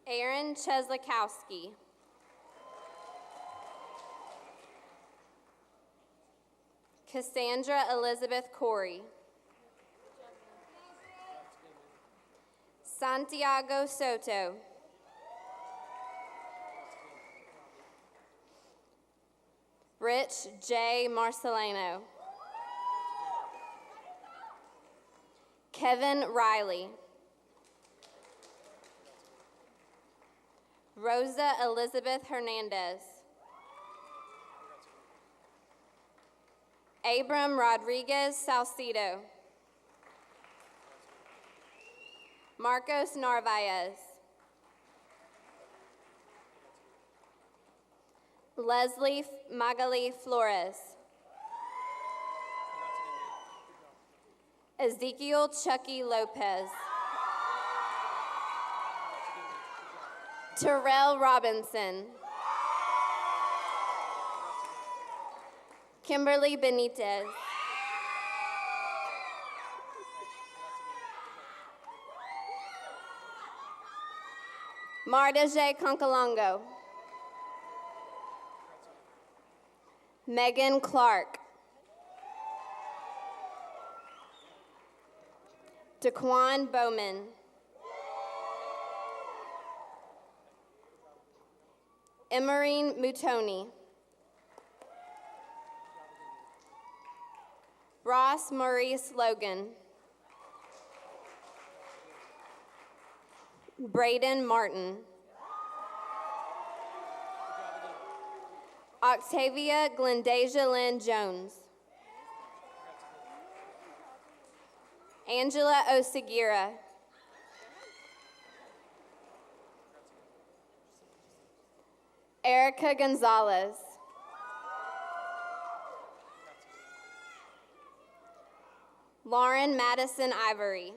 Aaron Cheslakowski. Cassandra Elizabeth Corey. Santiago Soto. Rich J. Marcelino. Kevin Riley. Rosa Elizabeth Hernandez. Abram Rodriguez Salcido. Marcos Narvaez. Leslie Magali Flores. Ezekiel Chucky Lopez. Terrell Robinson. Kimberly Benitez. Marta J. Conkalongo. Megan Clark. Daquan Bowman. Emerine Mutoni. Ross Maurice Logan. Braden Martin. Octavia Glendasia Lynn Jones. Angela Oseguera. Erica Gonzalez. Lauren Madison Ivory.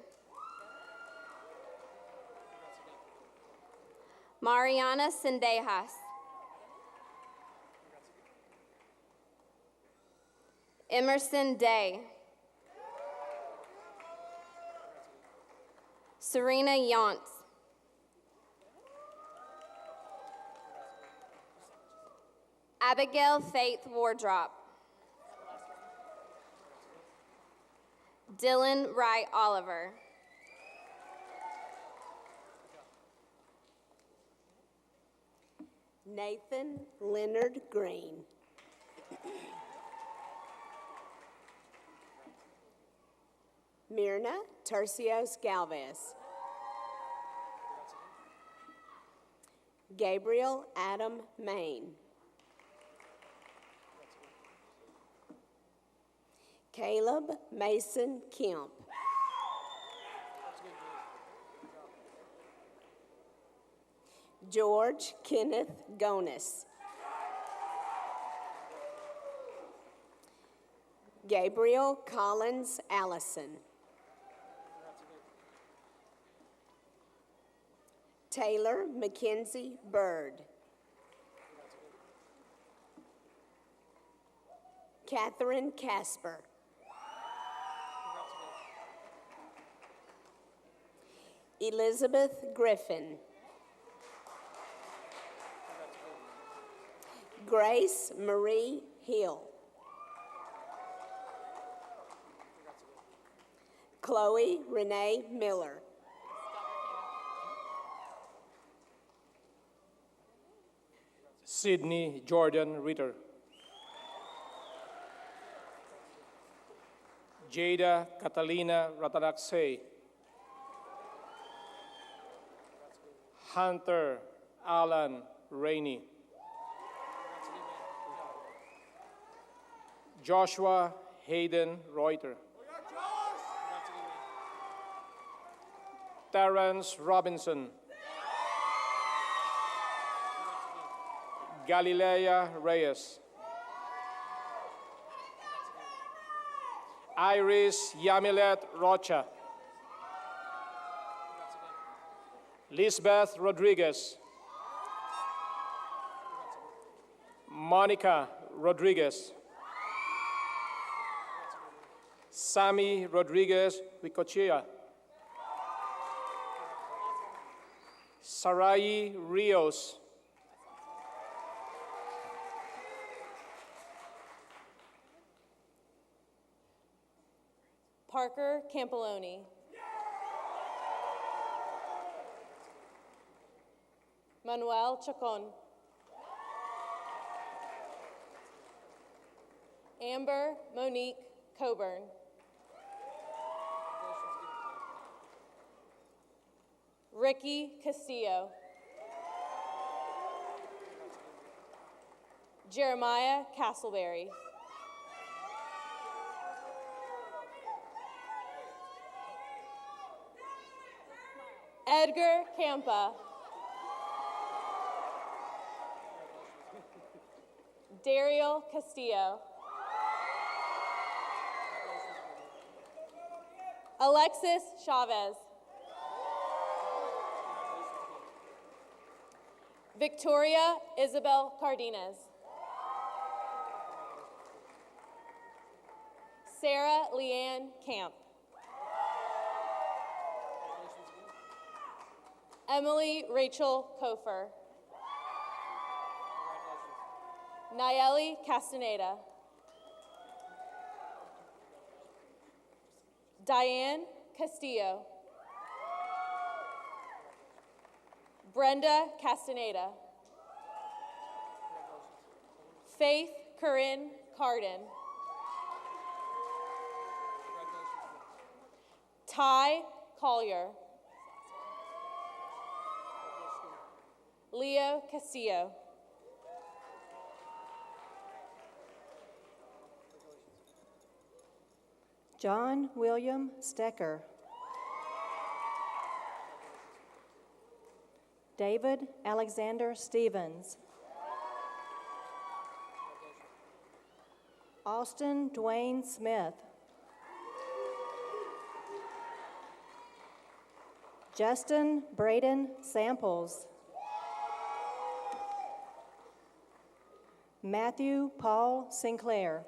Mariana Sendejas. Emerson Day. Serena Yantz. Abigail Faith Wardrop. Dylan Wright Oliver. Nathan Leonard Green. Myrna Tercios Galvez. Gabriel Adam Main. Caleb Mason Kemp. George Kenneth Gonis. Gabriel Collins Allison. Taylor Mackenzie Bird. Catherine Casper. Elizabeth Griffin. Grace Marie Hill. Chloe Renee Miller. Sydney Jordan Ritter. Jada Catalina Ratanaksay. Hunter Alan Rainey. Joshua Hayden Reuter. Terrence Robinson. Galilea Reyes. Iris Yamilet Rocha. Lisbeth Rodriguez. Monica Rodriguez. Sammy Rodriguez Wicochea. Sarai Rios. Parker Campoloni. Manuel Chacon. Amber Monique Coburn. Ricky Castillo. Jeremiah Castleberry. Edgar Campa. Daryl Castillo. Alexis Chavez. Victoria Isabel Cardenas. Sarah Leanne Camp. Emily Rachel Kofer. Nayeli Castaneda. Diane Castillo. Brenda Castaneda. Faith Corinne Carden. Ty Collier. Leo Castillo. John William Stecker. David Alexander Stevens. Austin Dwayne Smith. Justin Braden Samples. Matthew Paul Sinclair.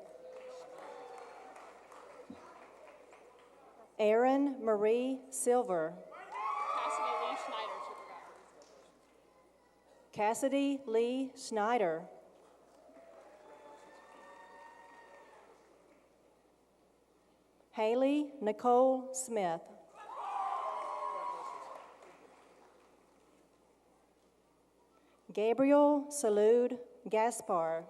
Erin Marie Silver. Cassidy Lee Schneider. Haley Nicole Smith. Gabriel Salud Gaspar.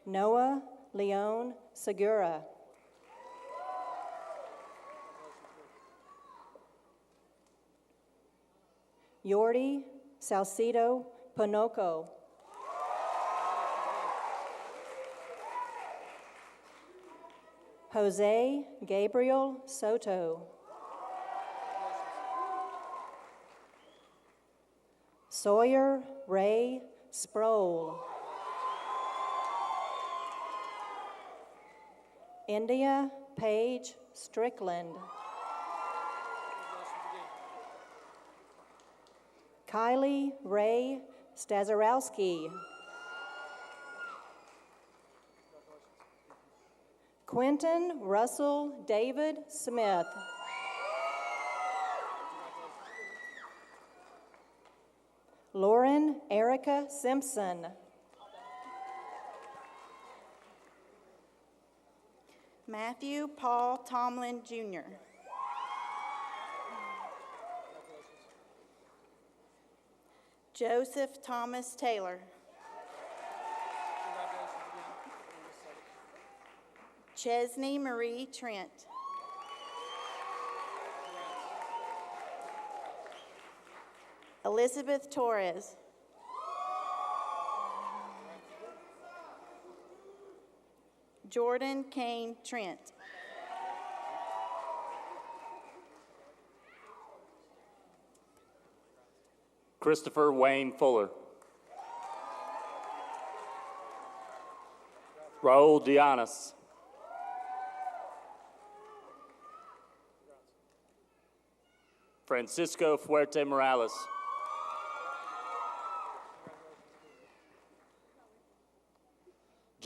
Noah Leon Segura. Yordi Salcido Pinoco. Jose Gabriel Soto. Sawyer Ray Sproul. India Paige Strickland. Kylie Ray Stazarowski. Quentin Russell David Smith. Lauren Erica Simpson. Matthew Paul Tomlin, Jr. Joseph Thomas Taylor. Chesney Marie Trent. Elizabeth Torres. Jordan Kane Trent. Christopher Wayne Fuller. Raul Dianas. Francisco Fuerte Morales.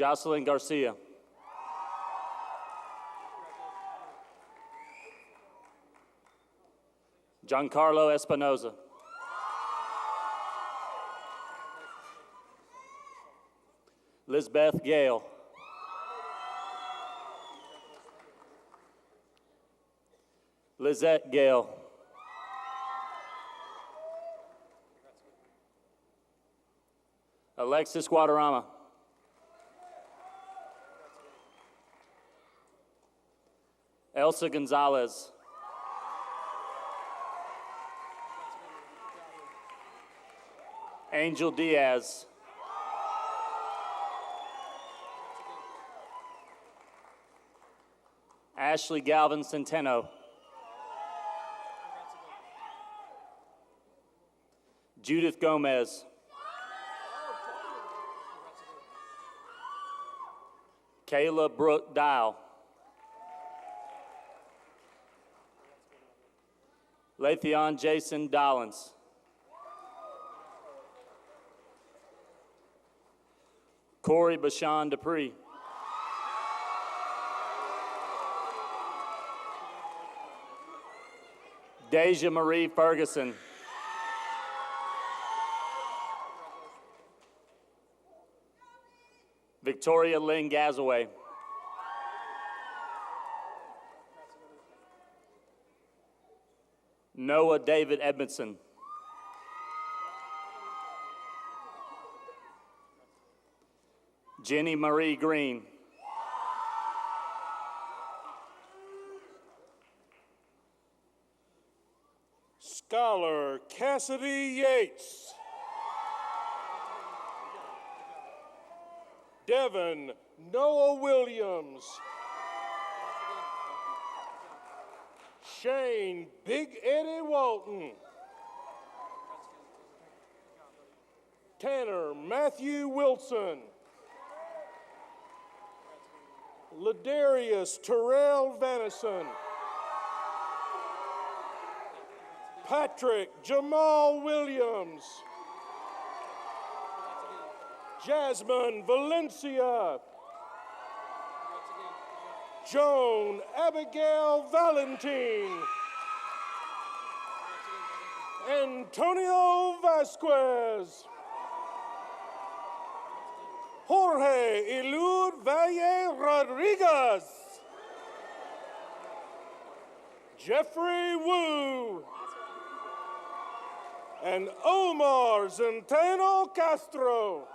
Jocelyn Garcia. Giancarlo Espinoza. Lisbeth Gale. Lizette Gale. Alexis Guadarrama. Elsa Gonzalez. Angel Diaz. Ashley Galvin Centeno. Judith Gomez. Kayla Brooke Dial. Lathion Jason Dollins. Corey Bashan Dupree. Deja Marie Ferguson. Victoria Lynn Gazaway. Noah David Edmondson. Jenny Marie Green. Scholar Cassidy Yates. Devin Noah Williams. Shane Big Eddie Walton. Tanner Matthew Wilson. Ladarius Terrell Vanison. Patrick Jamal Williams. Jasmine Valencia. Joan Abigail Valentine. Antonio Vasquez. Jorge Elud Valle Rodriguez. Jeffrey Wu. And Omar Zenteno Castro.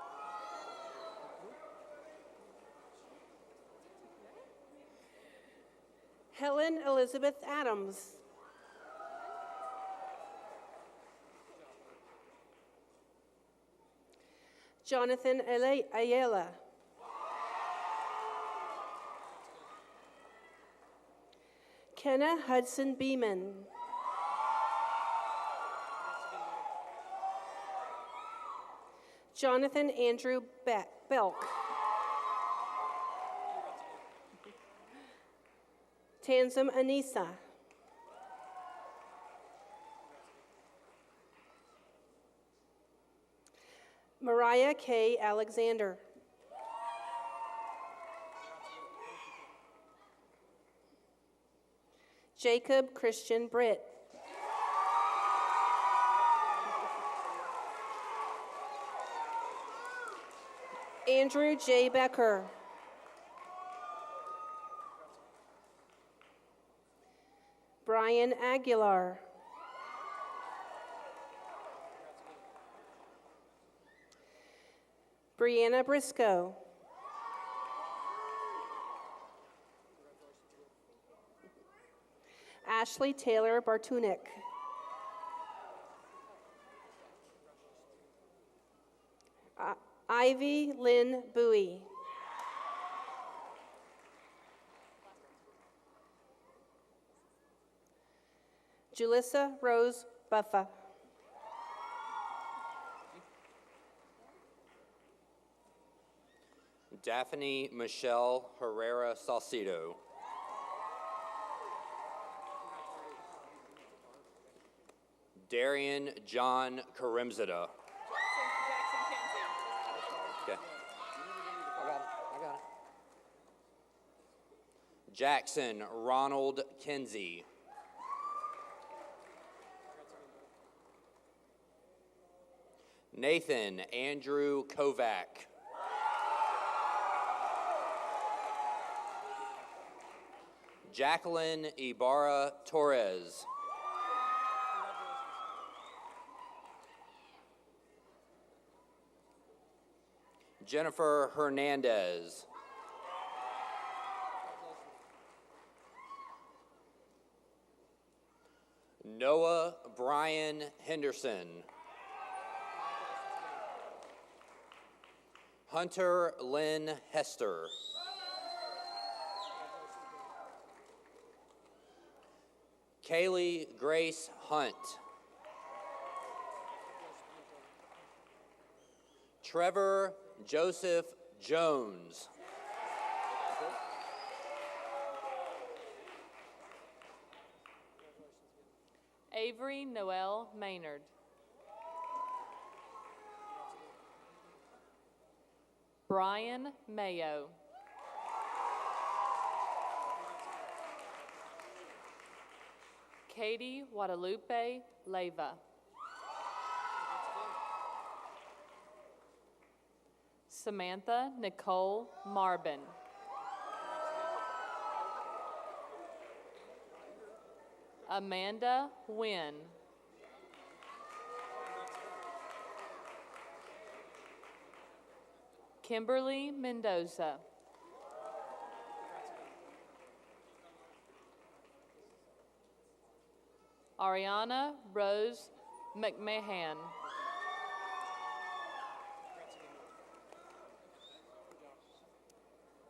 Helen Elizabeth Adams. Jonathan Ayala. Kenna Hudson Beeman. Jonathan Andrew Belk. Tanzam Anissa. Mariah K. Alexander. Jacob Christian Britt. Andrew J. Becker. Brian Aguilar. Brianna Briscoe. Ashley Taylor Bartunik. Ivy Lynn Bowie. Julissa Rose Buffa. Daphne Michelle Herrera Salcido. Darian John Karimzada. Okay. I got it. Jackson Ronald Kinsey. Nathan Andrew Kovac. Jacqueline Ibarra Torres. Jennifer Hernandez. Noah Brian Henderson. Hunter Lynn Hester. Kaylee Grace Hunt. Trevor Joseph Jones. Avery Noel Maynard. Brian Mayo. Katie Guadalupe Leyva. Samantha Nicole Marbin. Amanda Wynn. Kimberly Mendoza. Ariana Rose McMahon.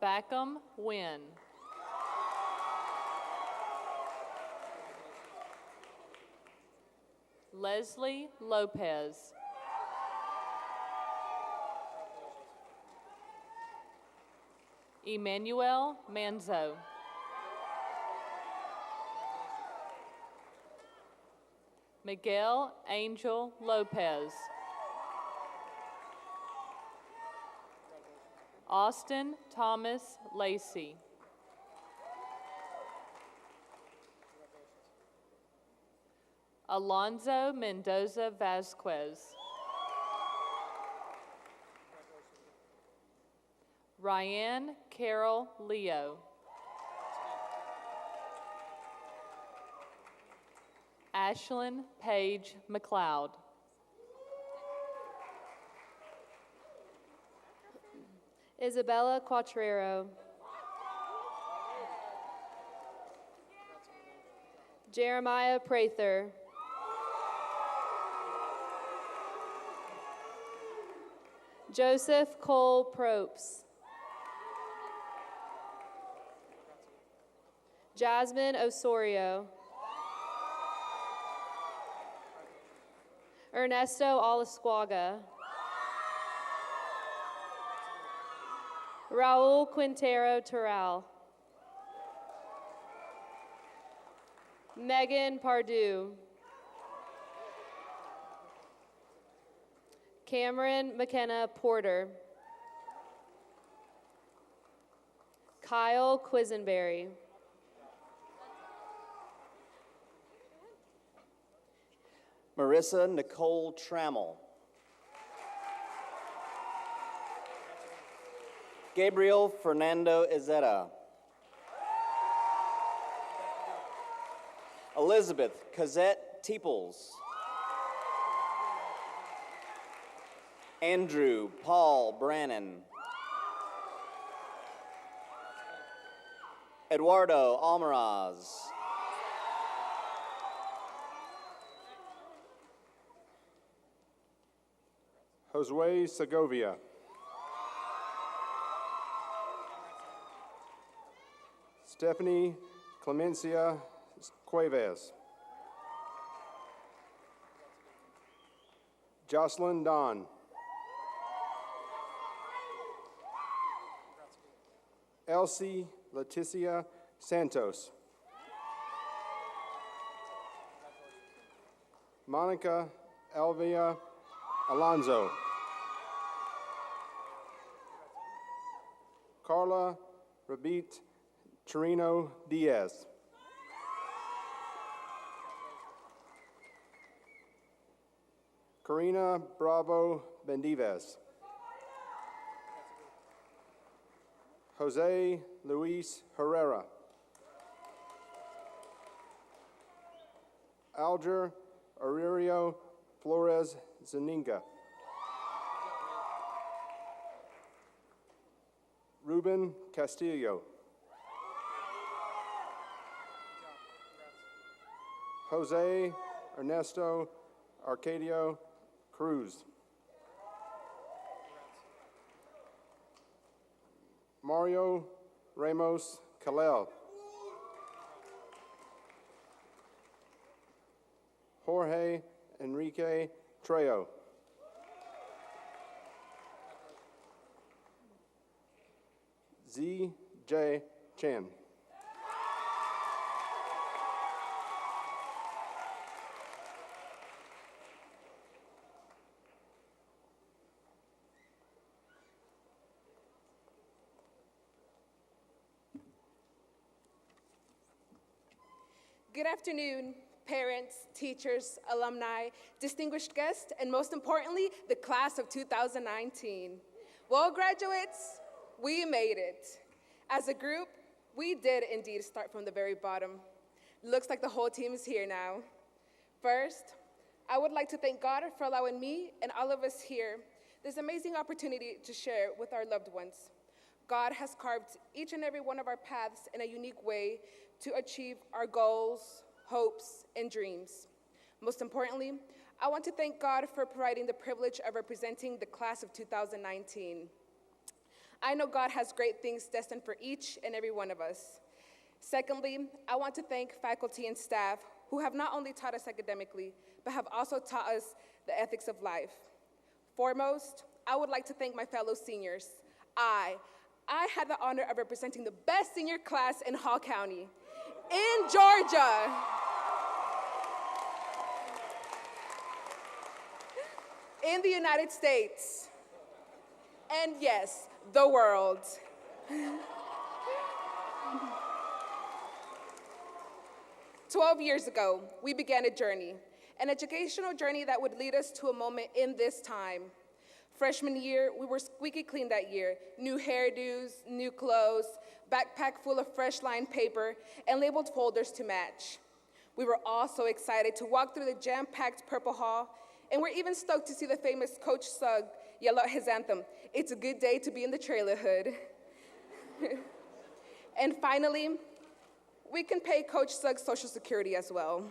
Backham Wynn. Leslie Lopez. Emmanuel Manzo. Miguel Angel Lopez. Austin Thomas Lacey. Alonzo Mendoza Vasquez. Ryan Carol Leo. Ashlyn Paige McLeod. Isabella Quattrero. Jeremiah Prather. Joseph Cole Propes. Jasmine Osorio. Ernesto Alasquaga. Raul Quintero Terral. Megan Pardue. Cameron McKenna Porter. Kyle Quisenberry. Marissa Nicole Trammell. Gabriel Fernando Izetta. Elizabeth Cosette Teeples. Andrew Paul Brannon. Eduardo Almaraz. Josue Segovia. Stephanie Clemencia Cuevas. Jocelyn Don. Elsie Leticia Santos. Monica Elvia Alonso. Carla Rabit Chirino Diaz. Karina Bravo Bendives. Jose Luis Herrera. Alger Aurelio Flores Zaninga. Ruben Castillo. Jose Ernesto Arcadio Cruz. Mario Ramos Kalel. Jorge Enrique Trejo. Z.J. Chan. Good afternoon, parents, teachers, alumni, distinguished guests, and most importantly, the class of 2019. Well, graduates, we made it. As a group, we did indeed start from the very bottom. Looks like the whole team is here now. First, I would like to thank God for allowing me and all of us here this amazing opportunity to share with our loved ones. God has carved each and every one of our paths in a unique way to achieve our goals, hopes, and dreams. Most importantly, I want to thank God for providing the privilege of representing the class of 2019. I know God has great things destined for each and every one of us. Secondly, I want to thank faculty and staff who have not only taught us academically, but have also taught us the ethics of life. Foremost, I would like to thank my fellow seniors. I had the honor of representing the best senior class in Hall County, in Georgia. In the United States, and yes, the world. 12 years ago, we began a journey, an educational journey that would lead us to a moment in this time. Freshman year, we were squeaky clean that year. New hairdos, new clothes, backpack full of fresh lined paper, and labeled folders to match. We were all so excited to walk through the jam-packed Purple Hall, and we're even stoked to see the famous Coach Sugg yell out his anthem, "It's a good day to be in the trailer hood." And finally, we can pay Coach Sugg's Social Security as well.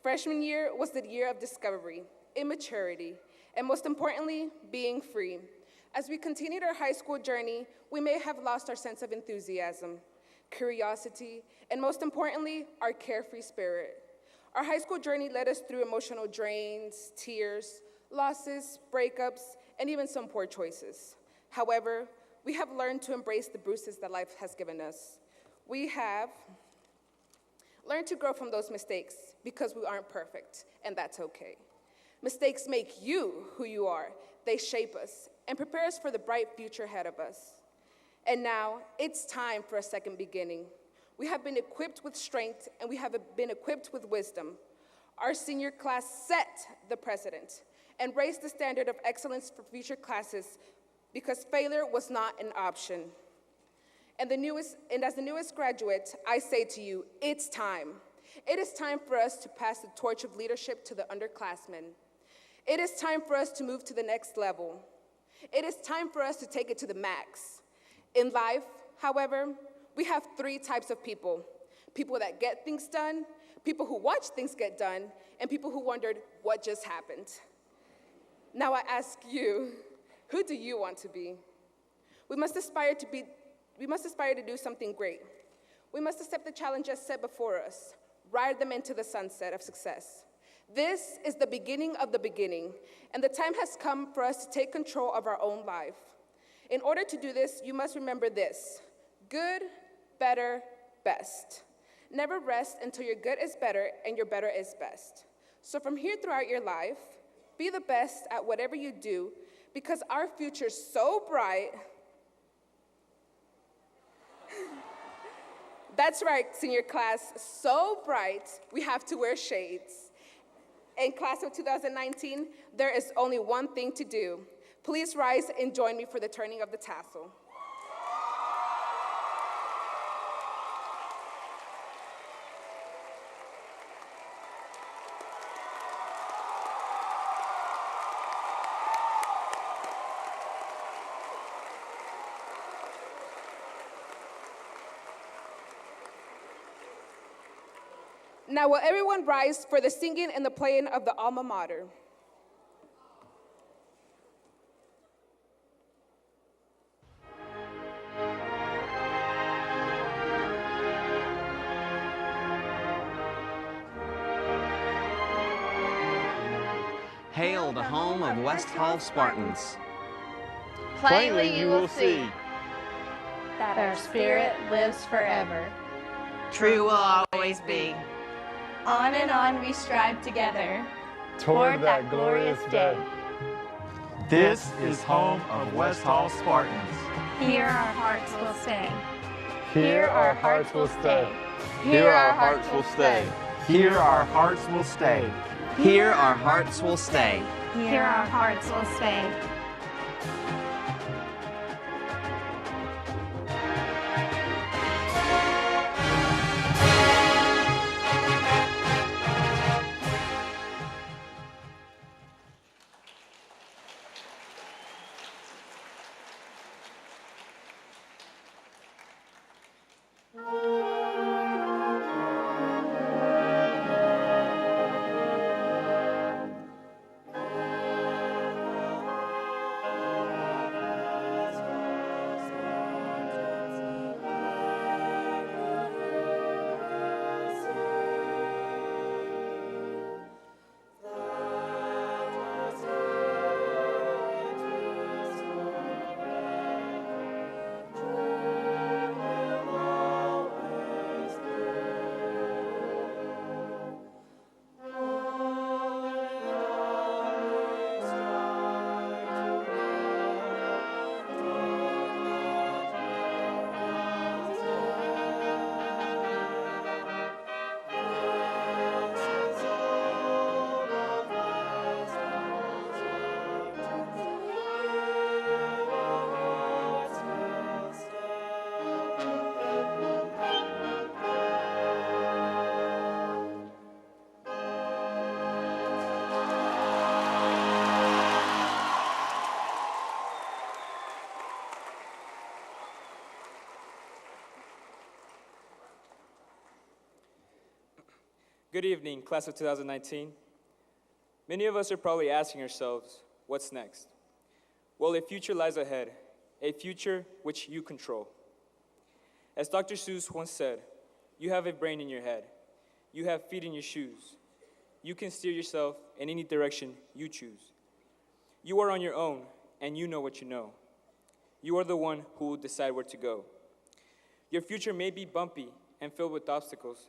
Freshman year was the year of discovery, immaturity, and most importantly, being free. As we continued our high school journey, we may have lost our sense of enthusiasm, curiosity, and most importantly, our carefree spirit. Our high school journey led us through emotional drains, tears, losses, breakups, and even some poor choices. However, we have learned to embrace the bruises that life has given us. We have learned to grow from those mistakes because we aren't perfect, and that's okay. Mistakes make you who you are. They shape us and prepare us for the bright future ahead of us. And now, it's time for a second beginning. We have been equipped with strength, and we have been equipped with wisdom. Our senior class set the precedent and raised the standard of excellence for future classes because failure was not an option. And as the newest graduate, I say to you, it's time. It is time for us to pass the torch of leadership to the underclassmen. It is time for us to move to the next level. It is time for us to take it to the max. In life, however, we have three types of people: people that get things done, people who watch things get done, and people who wondered what just happened. Now I ask you, who do you want to be? We must aspire to do something great. We must accept the challenges set before us, ride them into the sunset of success. This is the beginning of the beginning, and the time has come for us to take control of our own life. In order to do this, you must remember this: good, better, best. Never rest until your good is better and your better is best. So from here throughout your life, be the best at whatever you do, because our future's so bright. That's right, senior class, so bright, we have to wear shades. In class of 2019, there is only one thing to do. Please rise and join me for the turning of the tassel. Now will everyone rise for the singing and the playing of the Alma Mater. Hail the home of West Hall Spartans. Plainly you will see that our spirit lives forever. True will always be. On and on we strive together Toward that glorious day. This is home of West Hall Spartans. Here our hearts will stay. Here our hearts will stay. Here our hearts will stay. Here our hearts will stay. Here our hearts will stay. Here our hearts will stay. Good evening, class of 2019. Many of us are probably asking ourselves, what's next? Well, a future lies ahead, a future which you control. As Dr. Seuss once said, you have a brain in your head. You have feet in your shoes. You can steer yourself in any direction you choose. You are on your own, and you know what you know. You are the one who will decide where to go. Your future may be bumpy and filled with obstacles,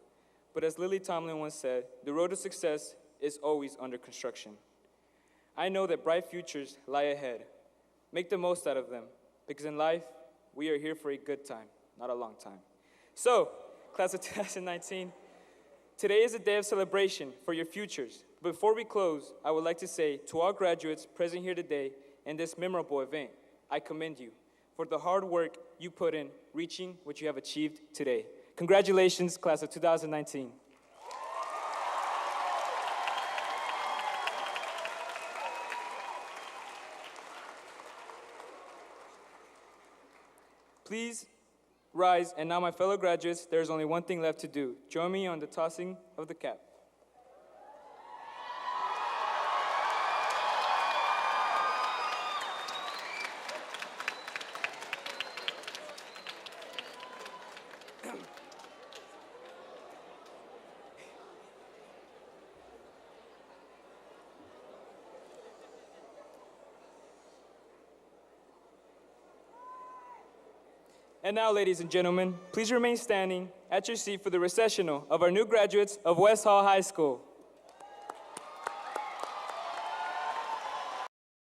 but as Lily Tomlin once said, the road to success is always under construction. I know that bright futures lie ahead. Make the most out of them, because in life, we are here for a good time, not a long time. So, class of 2019, today is a day of celebration for your futures. Before we close, I would like to say to all graduates present here today in this memorable event, I commend you for the hard work you put in reaching what you have achieved today. Congratulations, class of 2019. Please rise, and now my fellow graduates, there's only one thing left to do. Join me on the tossing of the cap. And now, ladies and gentlemen, please remain standing at your seat for the recessional of our new graduates of West Hall High School.